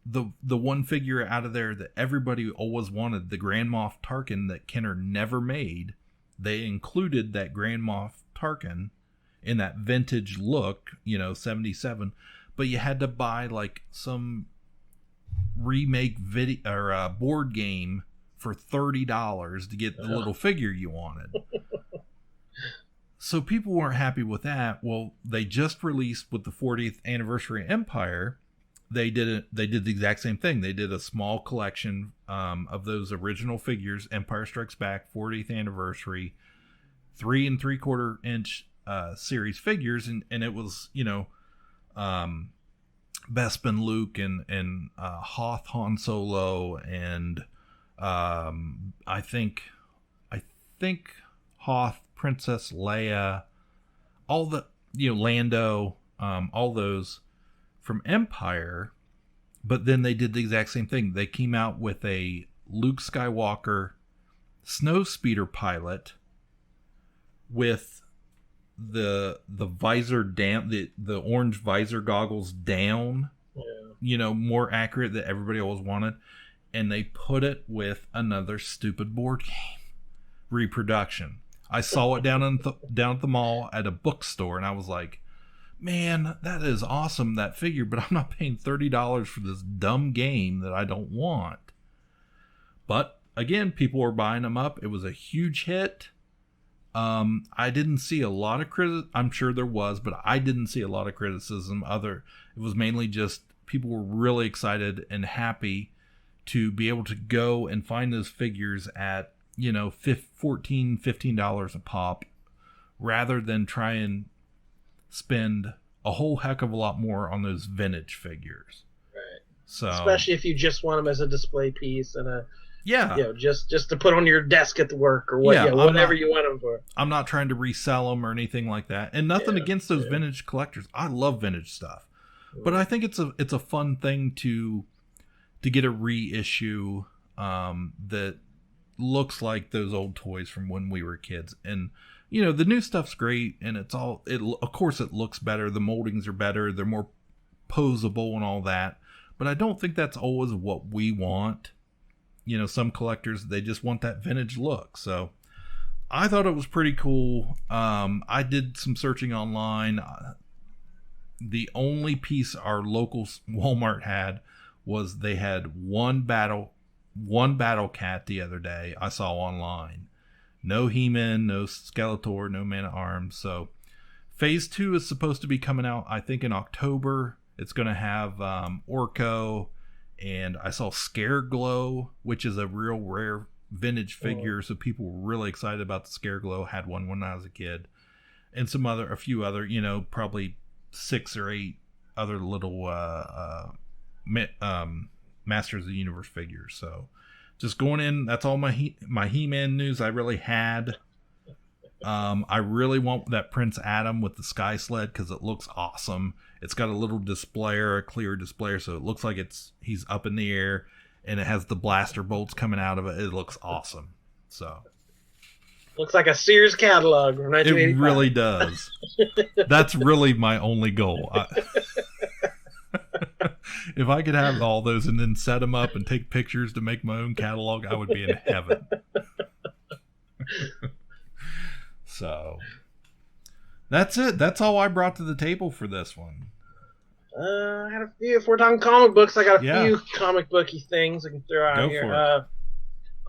the one figure out of there that everybody always wanted, the Grand Moff Tarkin that Kenner never made, they included that Grand Moff Tarkin in that vintage look, 77, but you had to buy like some remake video or board game for $30 to get the little figure you wanted. So people weren't happy with that. Well, they just released with the 40th anniversary of Empire. They did the exact same thing. They did a small collection of those original figures, Empire Strikes Back 40th anniversary, 3 3/4 inch series figures, and it was Bespin Luke and Hoth Han Solo, and I think Hoth Princess Leia, all the Lando, all those from Empire. But then they did the exact same thing. They came out with a Luke Skywalker snowspeeder pilot with the visor down, the orange visor goggles down, more accurate that everybody always wanted, and they put it with another stupid board game reproduction. I saw it down at the mall at a bookstore, and I was like, man, that is awesome, that figure, but I'm not paying $30 for this dumb game that I don't want. But again, people were buying them up. It was a huge hit. I didn't see a lot of I'm sure there was, but I didn't see a lot of criticism. It was mainly just people were really excited and happy to be able to go and find those figures at, $14, $15 a pop, rather than try and spend a whole heck of a lot more on those vintage figures. Right. So especially if you just want them as a display piece and just to put on your desk at the work or whatever you want them for. I'm not trying to resell them or anything like that, and nothing against those vintage collectors. I love vintage stuff, but I think it's a fun thing to get a reissue that looks like those old toys from when we were kids. And the new stuff's great, and of course it looks better, the moldings are better, they're more posable and all that, but I don't think that's always what we want. Some collectors, they just want that vintage look. So I thought it was pretty cool. I did some searching online. The only piece our local Walmart had was they had one battle cat the other day I saw online. No He-Man, no Skeletor, no Man-at-Arms. So Phase 2 is supposed to be coming out, I think, in October. It's going to have Orko, and I saw Scareglow, which is a real rare vintage figure. So people were really excited about the Scareglow. Had one when I was a kid. And a few other, probably 6 or 8 other little Masters of the Universe figures. So just going in, that's all my He-Man news I really had. I really want that Prince Adam with the Sky Sled because it looks awesome. It's got a little displayer, a clear displayer, so it looks like he's up in the air, and it has the blaster bolts coming out of it. It looks awesome. So looks like a Sears catalog from 1985. It really does. That's really my only goal. If I could have all those and then set them up and take pictures to make my own catalog, I would be in heaven. So that's it. That's all I brought to the table for this one. I had a few. If we're talking comic books, I got a few comic booky things I can throw out here.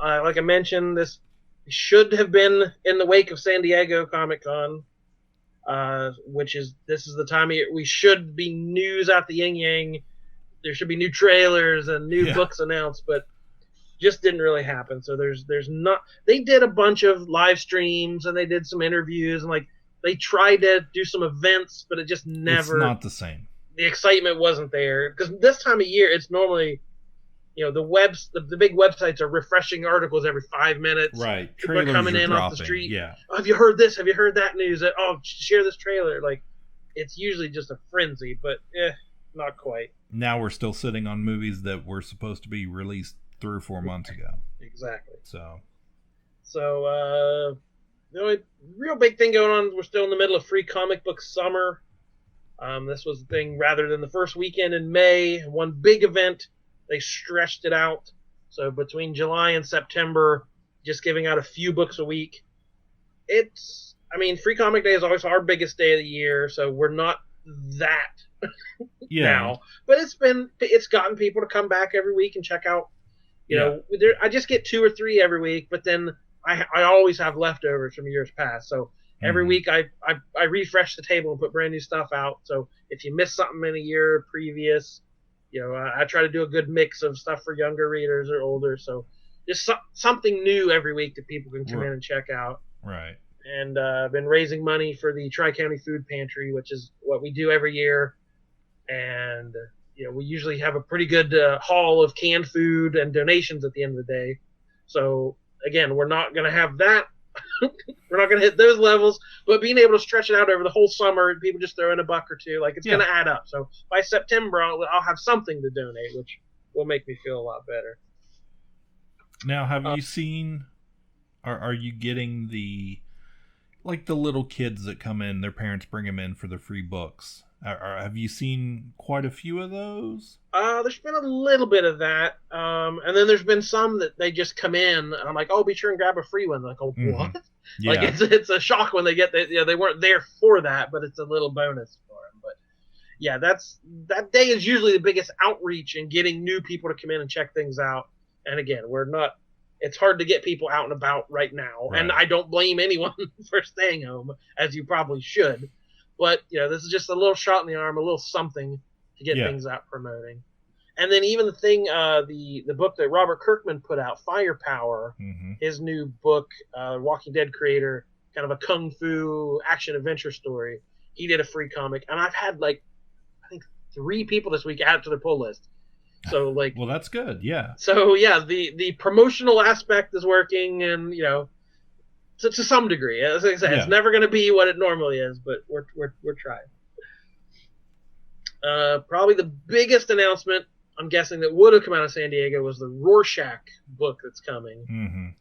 like I mentioned, this should have been in the wake of San Diego Comic-Con, this is the time of year we should be news out the yin-yang. There should be new trailers and new books announced, but just didn't really happen. So there's not. They did a bunch of live streams and they did some interviews and like they tried to do some events, but it just never. It's not the same. The excitement wasn't there because this time of year it's normally, the big websites are refreshing articles every 5 minutes. Right, people are coming in off the street. Yeah. Oh, have you heard this? Have you heard that news? Oh, share this trailer. Like, it's usually just a frenzy, but not quite. Now we're still sitting on movies that were supposed to be released 3 or 4 months ago. Exactly. So the only real big thing going on, we're still in the middle of Free Comic Book Summer. This was the thing rather than the first weekend in May. One big event, they stretched it out. So between July and September, just giving out a few books a week. Free Comic Day is always our biggest day of the year, so we're not that now. But it's gotten people to come back every week and check out. I just get 2 or 3 every week, but then I always have leftovers from years past. So every week I refresh the table and put brand new stuff out. So if you miss something in a year previous, I try to do a good mix of stuff for younger readers or older. So just something new every week that people can come in and check out. Right. And I've been raising money for the Tri-County Food Pantry, which is what we do every year. And, we usually have a pretty good haul of canned food and donations at the end of the day. So, again, we're not going to have that. We're not going to hit those levels. But being able to stretch it out over the whole summer and people just throw in a buck or two, it's going to add up. So by September, I'll have something to donate, which will make me feel a lot better. Now, have you seen... Are you getting the little kids that come in, their parents bring them in for the free books? Have you seen quite a few of those? There's been a little bit of that. And then there's been some that they just come in and I'm like, oh, be sure and grab a free one. Like, oh, what? Yeah. It's a shock when they get that. They weren't there for that, but it's a little bonus for them. But yeah, that day is usually the biggest outreach in getting new people to come in and check things out. And again, it's hard to get people out and about right now. Right. And I don't blame anyone for staying home, as you probably should. But, this is just a little shot in the arm, a little something to get things out promoting. And then even the thing, the book that Robert Kirkman put out, Firepower, his new book, Walking Dead creator, kind of a kung fu action adventure story. He did a free comic. And I've had, I think 3 people this week add to their pull list. So well, that's good. Yeah. So yeah, the promotional aspect is working, and to some degree, as I said, it's never going to be what it normally is, but we're trying. Probably the biggest announcement I'm guessing that would have come out of San Diego was the Rorschach book that's coming.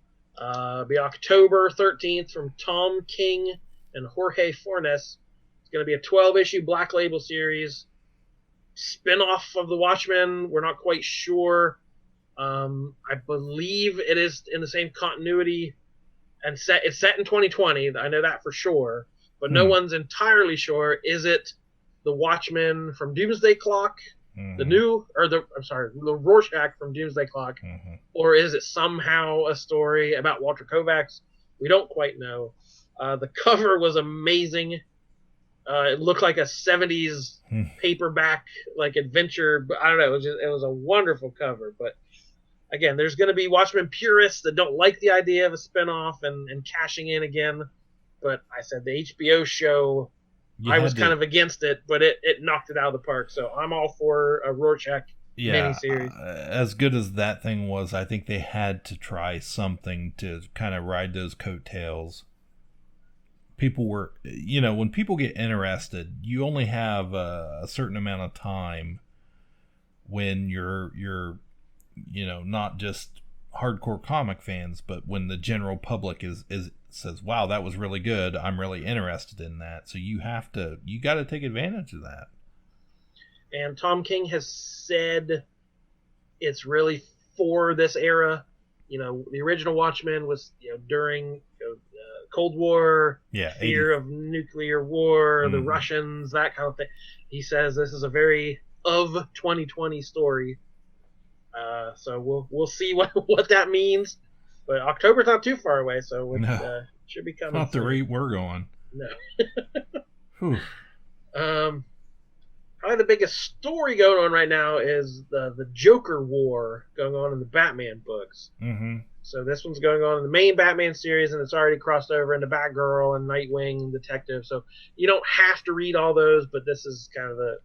Be October 13th from Tom King and Jorge Fornes. It's going to be a 12-issue Black Label series. Spin-off of the Watchmen, we're not quite sure. I believe it is in the same continuity and it's set in 2020. I know that for sure, but no one's entirely sure. Is it the Watchmen from Doomsday Clock, the Rorschach from Doomsday Clock, or is it somehow a story about Walter Kovacs? We don't quite know. The cover was amazing. It looked like a 70s paperback adventure, but I don't know. It was a wonderful cover. But again, there's going to be Watchmen purists that don't like the idea of a spinoff and cashing in again. But I said the HBO show, I was kind of against it, but it knocked it out of the park. So I'm all for a Rorschach miniseries. As good as that thing was, I think they had to try something to kind of ride those coattails. People were, when people get interested, you only have a certain amount of time when you're not just hardcore comic fans, but when the general public says, wow, that was really good, I'm really interested in that. So you got to take advantage of that. And Tom King has said it's really for this era. The original Watchmen was, during Cold War, fear of nuclear war, the Russians, that kind of thing. He says this is a very of 2020 story. So we'll see what that means. But October's not too far away, so it No. should be coming. Not the soon. rate we're going. No. Whew. Probably the biggest story going on right now is the Joker war going on in the Batman books. Mm-hmm. So this one's going on in the main Batman series, and it's already crossed over into Batgirl and Nightwing and Detective. So you don't have to read all those, but this is kind of the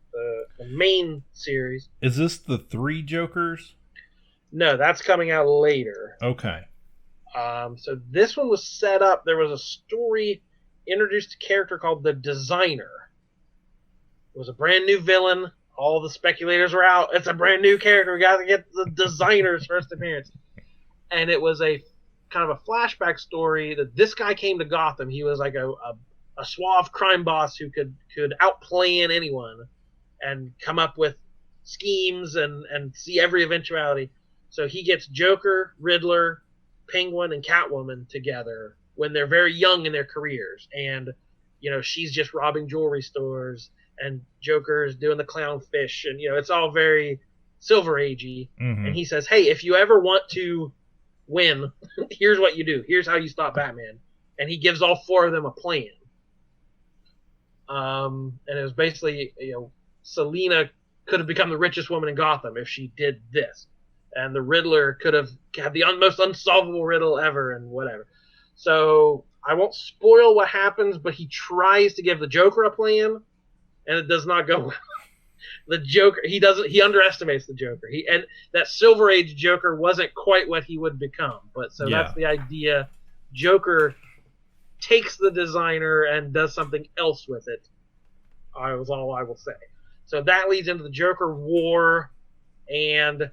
main series. Is this the 3 Jokers? No, that's coming out later. Okay. So this one was set up. There was a story introduced a character called the Designer. It was a brand new villain. All the speculators were out. It's a brand new character. We got to get the Designer's first appearance. And it was a kind of a flashback story that this guy came to Gotham. He was like a suave crime boss who could outplan anyone and come up with schemes and see every eventuality. So he gets Joker, Riddler, Penguin, and Catwoman together when they're very young in their careers. And, you know, she's just robbing jewelry stores and Joker's doing the clownfish. And, you know, it's all very Silver Agey. Mm-hmm. And he says, hey, if you ever want to win, here's what you do. Here's how you stop Batman. And he gives all 4 of them a plan. And it was basically, you know, Selina could have become the richest woman in Gotham if she did this. And the Riddler could have had the most unsolvable riddle ever and whatever. So I won't spoil what happens, but he tries to give the Joker a plan, and it does not go well. The Joker, he underestimates the Joker. And that Silver Age Joker wasn't quite what he would become. But so that's the idea. Joker takes the Designer and does something else with it. Was all I will say. So that leads into the Joker war, and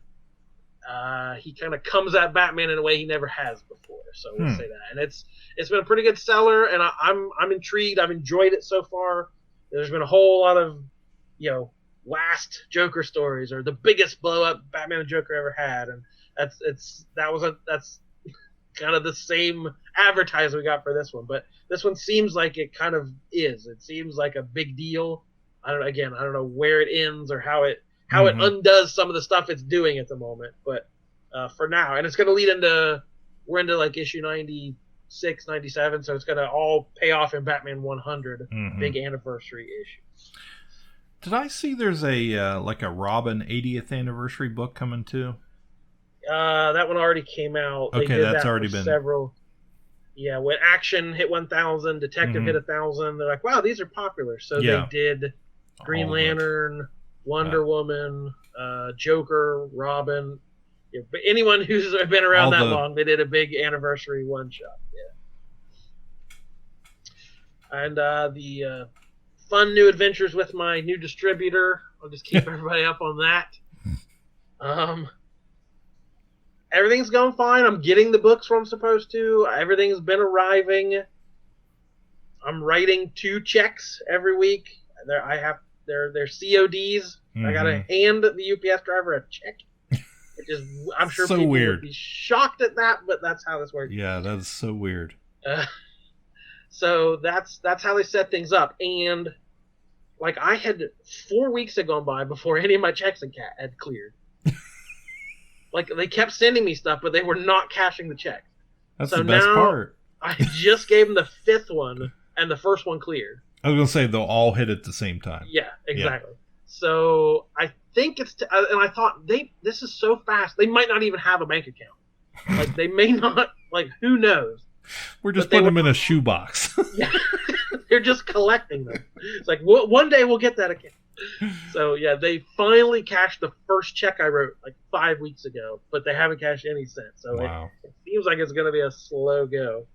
he kind of comes at Batman in a way he never has before. So we'll say that. And it's been a pretty good seller, and I'm intrigued. I've enjoyed it so far. There's been a whole lot of, you know, last Joker stories or the biggest blow up Batman and Joker ever had, and that's kind of the same advertisement we got for this one. But this one seems like it kind of is. It seems like a big deal. I don't know where it ends or how it undoes some of the stuff it's doing at the moment. But for now, and it's going to lead into we're into like issue 96, 97, so it's going to all pay off in Batman 100, big anniversary issue. Did I see there's a like a Robin 80th anniversary book coming too? That one already came out. Okay, they did that's that already for been several. Yeah, when Action hit 1,000, Detective hit 1,000, they're like, wow, these are popular. So they did Green Lantern, Wonder Woman, Joker, Robin. Yeah, but anyone who's been around that long, they did a big anniversary one shot. Yeah. And the fun new adventures with my new distributor. I'll just keep everybody up on that. Everything's going fine. I'm getting the books where I'm supposed to. Everything's been arriving. I'm writing 2 checks every week. They're CODs. I gotta hand the UPS driver a check. Which is, I'm sure so people weird. would be shocked at that, but that's how this works. Yeah, that is so weird. So that's how they set things up. And like I had 4 weeks had gone by before any of my checks had cleared. Like they kept sending me stuff, but they were not cashing the check. That's so the best now, part. I just gave them the 5th one, and the first one cleared. I was gonna say they'll all hit at the same time. Yeah, exactly. Yeah. So I think it's and I thought this is so fast. They might not even have a bank account. Like they may not. Like who knows? We're just putting them in a shoebox. Yeah, they're just collecting them. It's like one day we'll get that account. So yeah, they finally cashed the first check I wrote like 5 weeks ago, but they haven't cashed any since. So wow. It seems like it's going to be a slow go.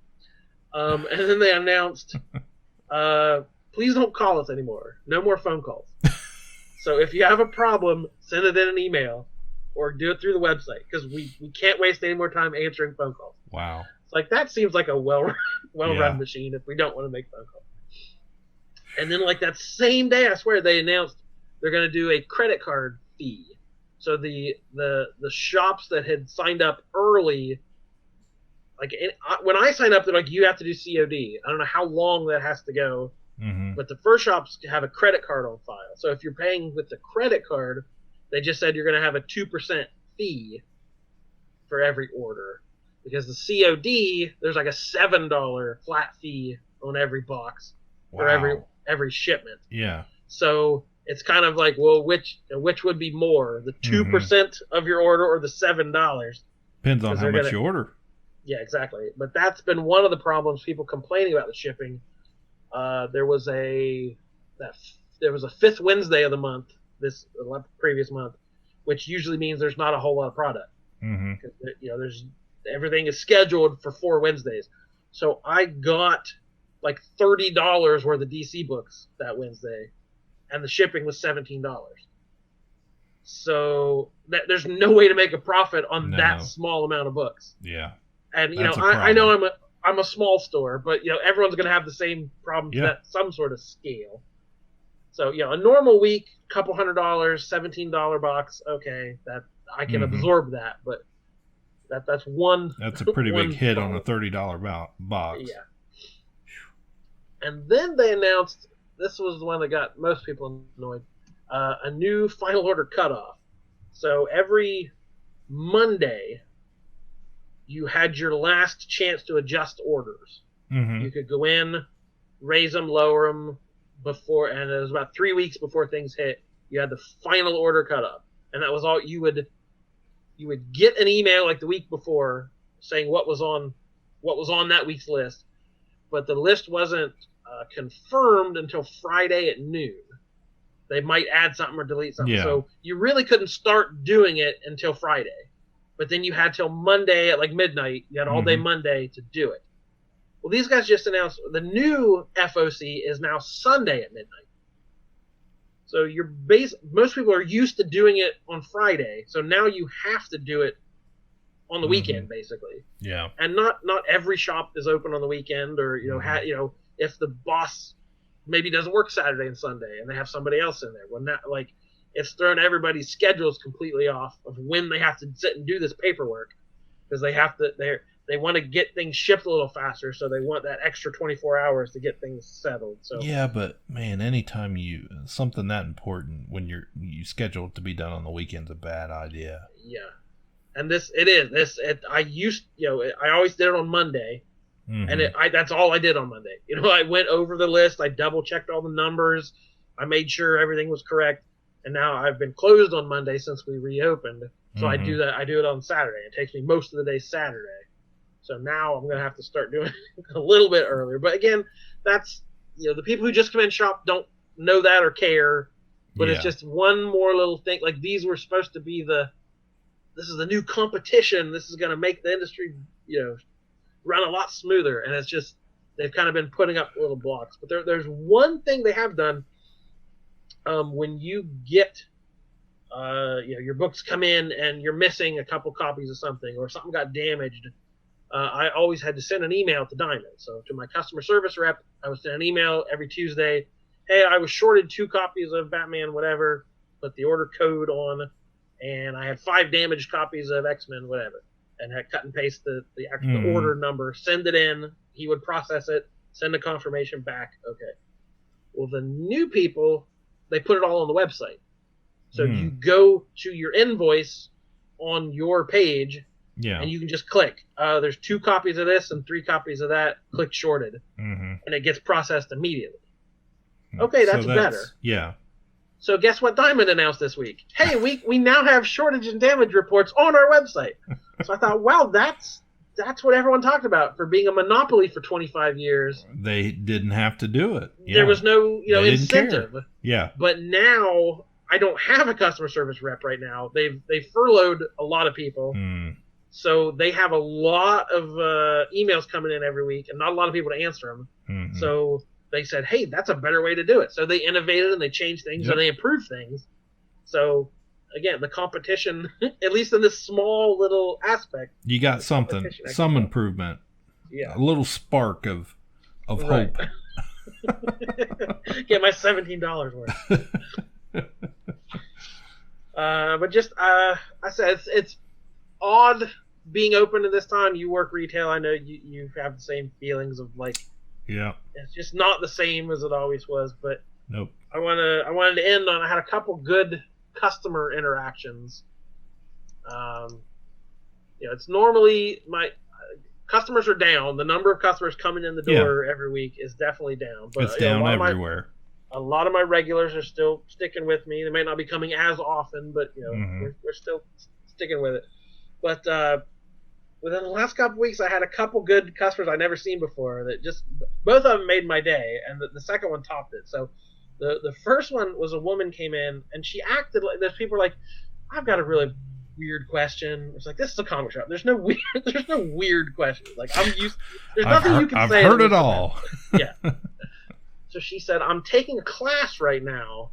And then they announced, please don't call us anymore. No more phone calls. So if you have a problem, send it in an email or do it through the website because we can't waste any more time answering phone calls. Wow. It's like that seems like a well-run machine if we don't want to make phone calls. And then, like that same day, I swear they announced they're going to do a credit card fee. So the shops that had signed up early, like when I signed up, they're like, you have to do COD. I don't know how long that has to go, but the first shops have a credit card on file. So if you're paying with the credit card, they just said you're going to have a 2% fee for every order. because the COD, there's like a $7 flat fee on every box for every shipment. Yeah. So it's kind of like, well, which would be more, the 2% of your order or the $7? Depends on how much you order. Yeah, exactly. But that's been one of the problems, people complaining about the shipping. There was a fifth Wednesday of the month, this previous month, which usually means there's not a whole lot of product. There's everything is scheduled for 4 Wednesdays. So I got like $30 worth of DC books that Wednesday, and the shipping was $17. So there's no way to make a profit on that small amount of books. Yeah. And I know I'm a small store, but everyone's going to have the same problems at some sort of scale. So a normal week, couple $100, $17 box, okay, that I can absorb that, but that's one. That's a pretty big hit on a $30 box. Yeah. And then they announced, this was the one that got most people annoyed, a new final order cutoff. So every Monday, you had your last chance to adjust orders. You could go in, raise them, lower them before, and it was about 3 weeks before things hit. You had the final order cutoff, and that was all you would get an email like the week before saying what was on that week's list, but the list wasn't confirmed until Friday at noon. They might add something or delete something. Yeah. So you really couldn't start doing it until Friday. But then you had till Monday at like midnight. You had all day Monday to do it. Well, these guys just announced the new FOC is now Sunday at midnight. So most people are used to doing it on Friday. So now you have to do it on the weekend, basically. Yeah. And not every shop is open on the weekend, or if the boss maybe doesn't work Saturday and Sunday and they have somebody else in there. Well, not like it's thrown everybody's schedules completely off of when they have to sit and do this paperwork, because they want to get things shipped a little faster, so they want that extra 24 hours to get things settled. So yeah, but man, anytime something that important when you schedule it to be done on the weekend's a bad idea. Yeah. And I always did it on Monday, and that's all I did on Monday. I went over the list, I double checked all the numbers, I made sure everything was correct, and now I've been closed on Monday since we reopened. So I do that. I do it on Saturday. It takes me most of the day Saturday. So now I'm going to have to start doing it a little bit earlier. But again, that's the people who just come in shop don't know that or care. But it's just one more little thing. Like, these were supposed to be this is the new competition. This is going to make the industry, run a lot smoother. And it's just, they've kind of been putting up little blocks. But there's one thing they have done. When you get, your books come in and you're missing a couple copies of something, or something got damaged, I always had to send an email to Diamond. So to my customer service rep, I would send an email every Tuesday. Hey, I was shorted 2 copies of Batman, whatever, put the order code on, and I had 5 damaged copies of X-Men, whatever, and had cut and paste the actual order number, send it in. He would process it, send a confirmation back. Okay. Well, the new people, they put it all on the website. So you go to your invoice on your page, and you can just click. There's 2 copies of this and 3 copies of that. Click shorted, and it gets processed immediately. Okay, that's better. Yeah. So guess what Diamond announced this week? Hey, we now have shortage and damage reports on our website. So I thought, wow, that's what everyone talked about for being a monopoly for 25 years. They didn't have to do it. Yeah. There was no incentive. Yeah. But now I don't have a customer service rep right now. They've furloughed a lot of people. So they have a lot of emails coming in every week and not a lot of people to answer them. So they said, hey, that's a better way to do it. So they innovated and they changed things and they improved things. So again, the competition, at least in this small little aspect, you got something, some improvement. Yeah. A little spark of right. hope. Get my $17 worth. But just, I said, it's odd being open at this time. You work retail. I know you have the same feelings of like, yeah, it's just not the same as it always was. But nope. I wanted to end on, I had a couple good customer interactions. It's normally customers are down. The number of customers coming in the door every week is definitely down. But it's down everywhere. A lot of my regulars are still sticking with me. They may not be coming as often, but we're still sticking with it. But within the last couple weeks, I had a couple good customers I'd never seen before. That just both of them made my day, and the second one topped it. So the first one was a woman came in, and she acted like there's people like, I've got a really weird question. It's like, this is a comic shop. There's no weird questions. Like, I'm used. There's nothing you can say. I've heard it all. Yeah. So she said, I'm taking a class right now,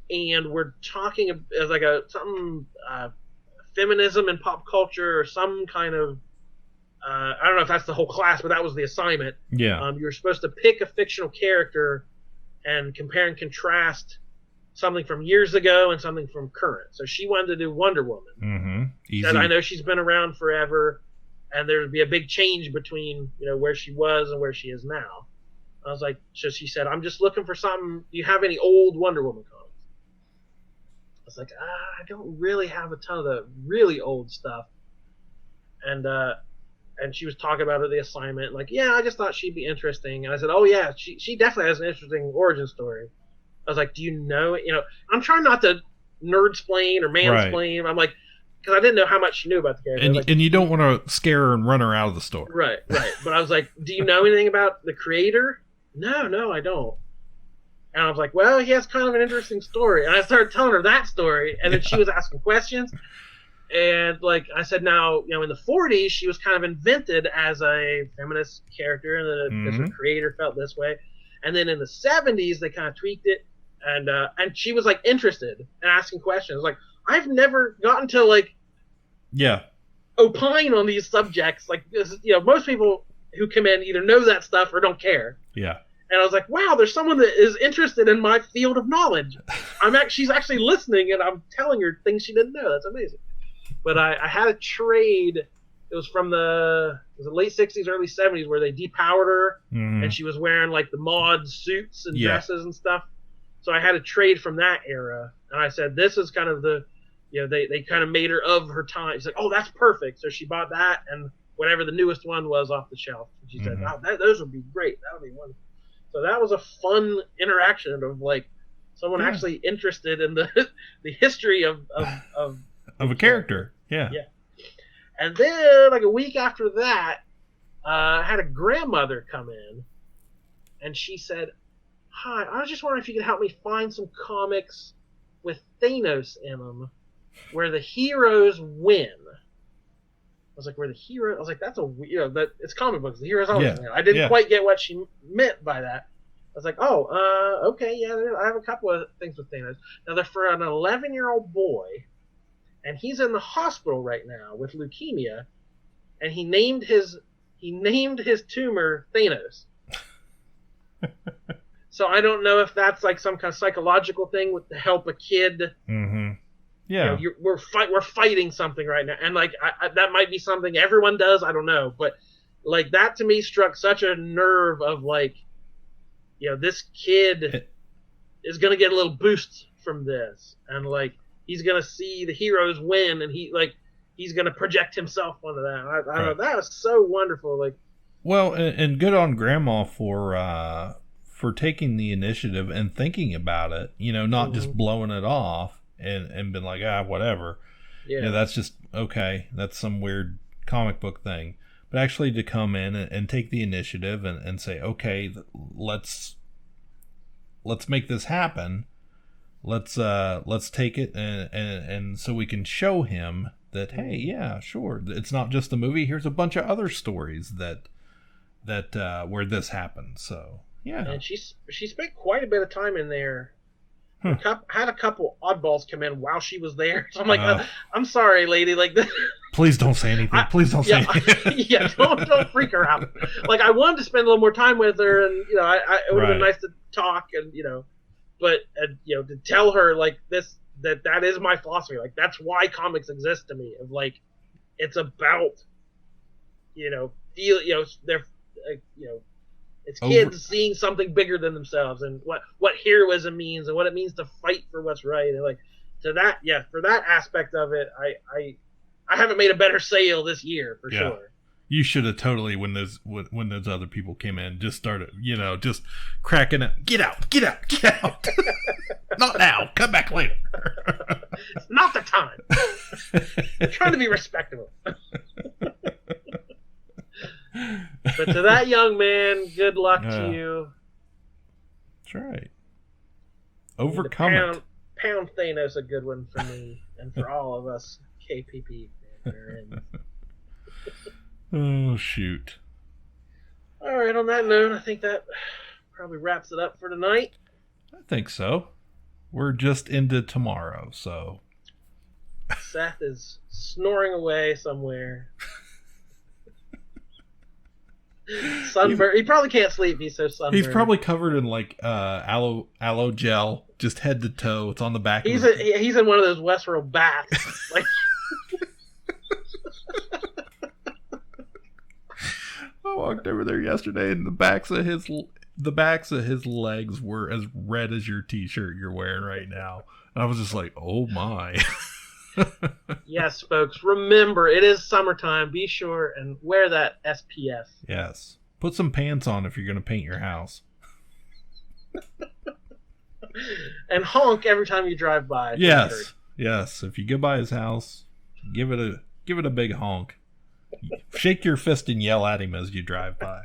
and we're talking as like something feminism and pop culture or some kind of I don't know if that's the whole class, but that was the assignment. Yeah. You were supposed to pick a fictional character and compare and contrast something from years ago and something from current. So she wanted to do Wonder Woman. Mm-hmm. Easy. Said, I know she's been around forever, and there'd be a big change between where she was and where she is now. I was like, so she said, I'm just looking for something. Do you have any old Wonder Woman comics? I was like, I don't really have a ton of the really old stuff. And she was talking about the assignment. Like, yeah, I just thought she'd be interesting. And I said, oh, yeah, she definitely has an interesting origin story. I was like, do you know? I'm trying not to nerd-splain or mansplain. Right. I'm like, because I didn't know how much she knew about the character. And you don't want to scare her and run her out of the store. Right. But I was like, do you know anything about the creator? No, I don't. And I was like, well, he has kind of an interesting story. And I started telling her that story, and then she was asking questions. And like I said, now, in the 40s, she was kind of invented as a feminist character, and then the creator felt this way. And then in the 70s, they kind of tweaked it, and she was like interested in asking questions. Like, I've never gotten to opine on these subjects. Like, most people who come in either know that stuff or don't care. Yeah. And I was like, wow, there's someone that is interested in my field of knowledge. She's actually listening, and I'm telling her things she didn't know. That's amazing. But I had a trade. It was from the late 60s, early 70s, where they depowered her, and she was wearing like the mod suits and dresses and stuff. So I had a trade from that era, and I said, this is kind of they kind of made her of her time. She's like, oh, that's perfect. So she bought that and whatever the newest one was off the shelf. And she said, oh, those would be great. That would be wonderful. So that was a fun interaction of like someone actually interested in the history of a character. Yeah. And then like a week after that, I had a grandmother come in, and she said, hi, I was just wondering if you could help me find some comics with Thanos in them where the heroes win. I was like, where the hero? I was like, that's that it's comic books. The heroes always win. I didn't quite get what she meant by that. I was like, okay, yeah, I have a couple of things with Thanos. Now they're for an 11-year-old boy, and he's in the hospital right now with leukemia, and he named his tumor Thanos. So I don't know if that's like some kind of psychological thing to help a kid. Mm-hmm. Yeah, we're fighting something right now, and like that might be something everyone does. I don't know, but like that to me struck such a nerve of like, this kid is gonna get a little boost from this, and like he's gonna see the heroes win, and he's gonna project himself onto that. I don't know. That was so wonderful. Like, well, and good on Grandma for taking the initiative and thinking about it. Not just blowing it off. And been like, whatever. Yeah. That's just, okay, that's some weird comic book thing. But actually to come in and take the initiative and say, okay, let's make this happen. Let's take it and so we can show him that, hey, yeah, sure. It's not just the movie. Here's a bunch of other stories that where this happened. So, yeah. And she spent quite a bit of time in there. Had a couple oddballs come in while she was there. So I'm like, I'm sorry, lady. Like, please don't say anything. Please don't say anything. Yeah, don't freak her out. Like, I wanted to spend a little more time with her, and it would have been nice to talk, and but to tell her like this that is my philosophy. Like, that's why comics exist to me. Of like, it's about they're it's kids seeing something bigger than themselves, and what heroism means, and what it means to fight for what's right, and like to that, for that aspect of it, I haven't made a better sale this year for sure. You should have totally, when those other people came in, just started, just cracking it. Get out, get out, get out. Not now. Come back later. It's not the time. I'm trying to be respectable. But to that young man, good luck to you. That's right. Overcome it. Pound Thanos a good one for me and for all of us KPP fans. Oh, shoot. All right, on that note, I think that probably wraps it up for tonight. I think so. We're just into tomorrow, so. Seth is snoring away somewhere. Sunburn. He probably can't sleep. He's so sunburned. He's probably covered in like aloe gel, just head to toe. It's on the back. He's in one of those Westworld baths. Like. I walked over there yesterday, and the backs of his legs were as red as your T-shirt you're wearing right now. And I was just like, oh my. Yes, folks, remember, it is summertime. Be sure and wear that SPF. Yes. Put some pants on if you're going to paint your house. And honk every time you drive by. Yes. Yes. If you go by his house, give it a big honk. Shake your fist and yell at him as you drive by.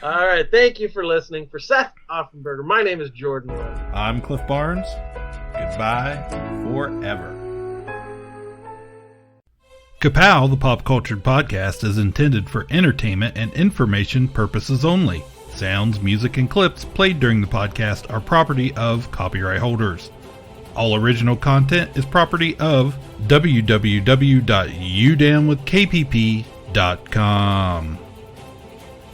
All right. Thank you for listening. For Seth Offenberger, my name is Jordan Wood. I'm Cliff Barnes. Goodbye forever. Ka-Pow, the pop culture podcast, is intended for entertainment and information purposes only. Sounds, music, and clips played during the podcast are property of copyright holders. All original content is property of www.udownwithkpp.com.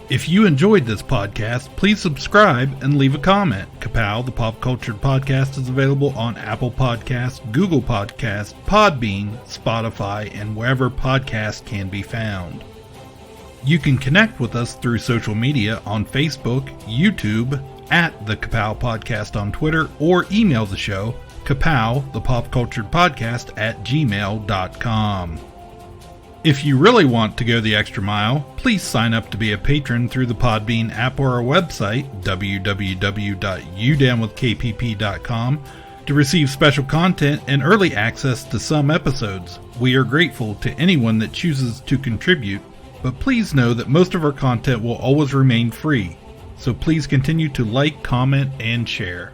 If you enjoyed this podcast, please subscribe and leave a comment. Ka-Pow, the pop culture podcast, is available on Apple Podcasts, Google Podcasts, Podbean, Spotify, and wherever podcasts can be found. You can connect with us through social media on Facebook, YouTube, at the Ka-Pow Podcast on Twitter, or email the show, Ka-Pow, the pop culture podcast, @gmail.com. If you really want to go the extra mile, please sign up to be a patron through the Podbean app or our website, www.udownwithkpp.com, to receive special content and early access to some episodes. We are grateful to anyone that chooses to contribute, but please know that most of our content will always remain free, so please continue to like, comment, and share.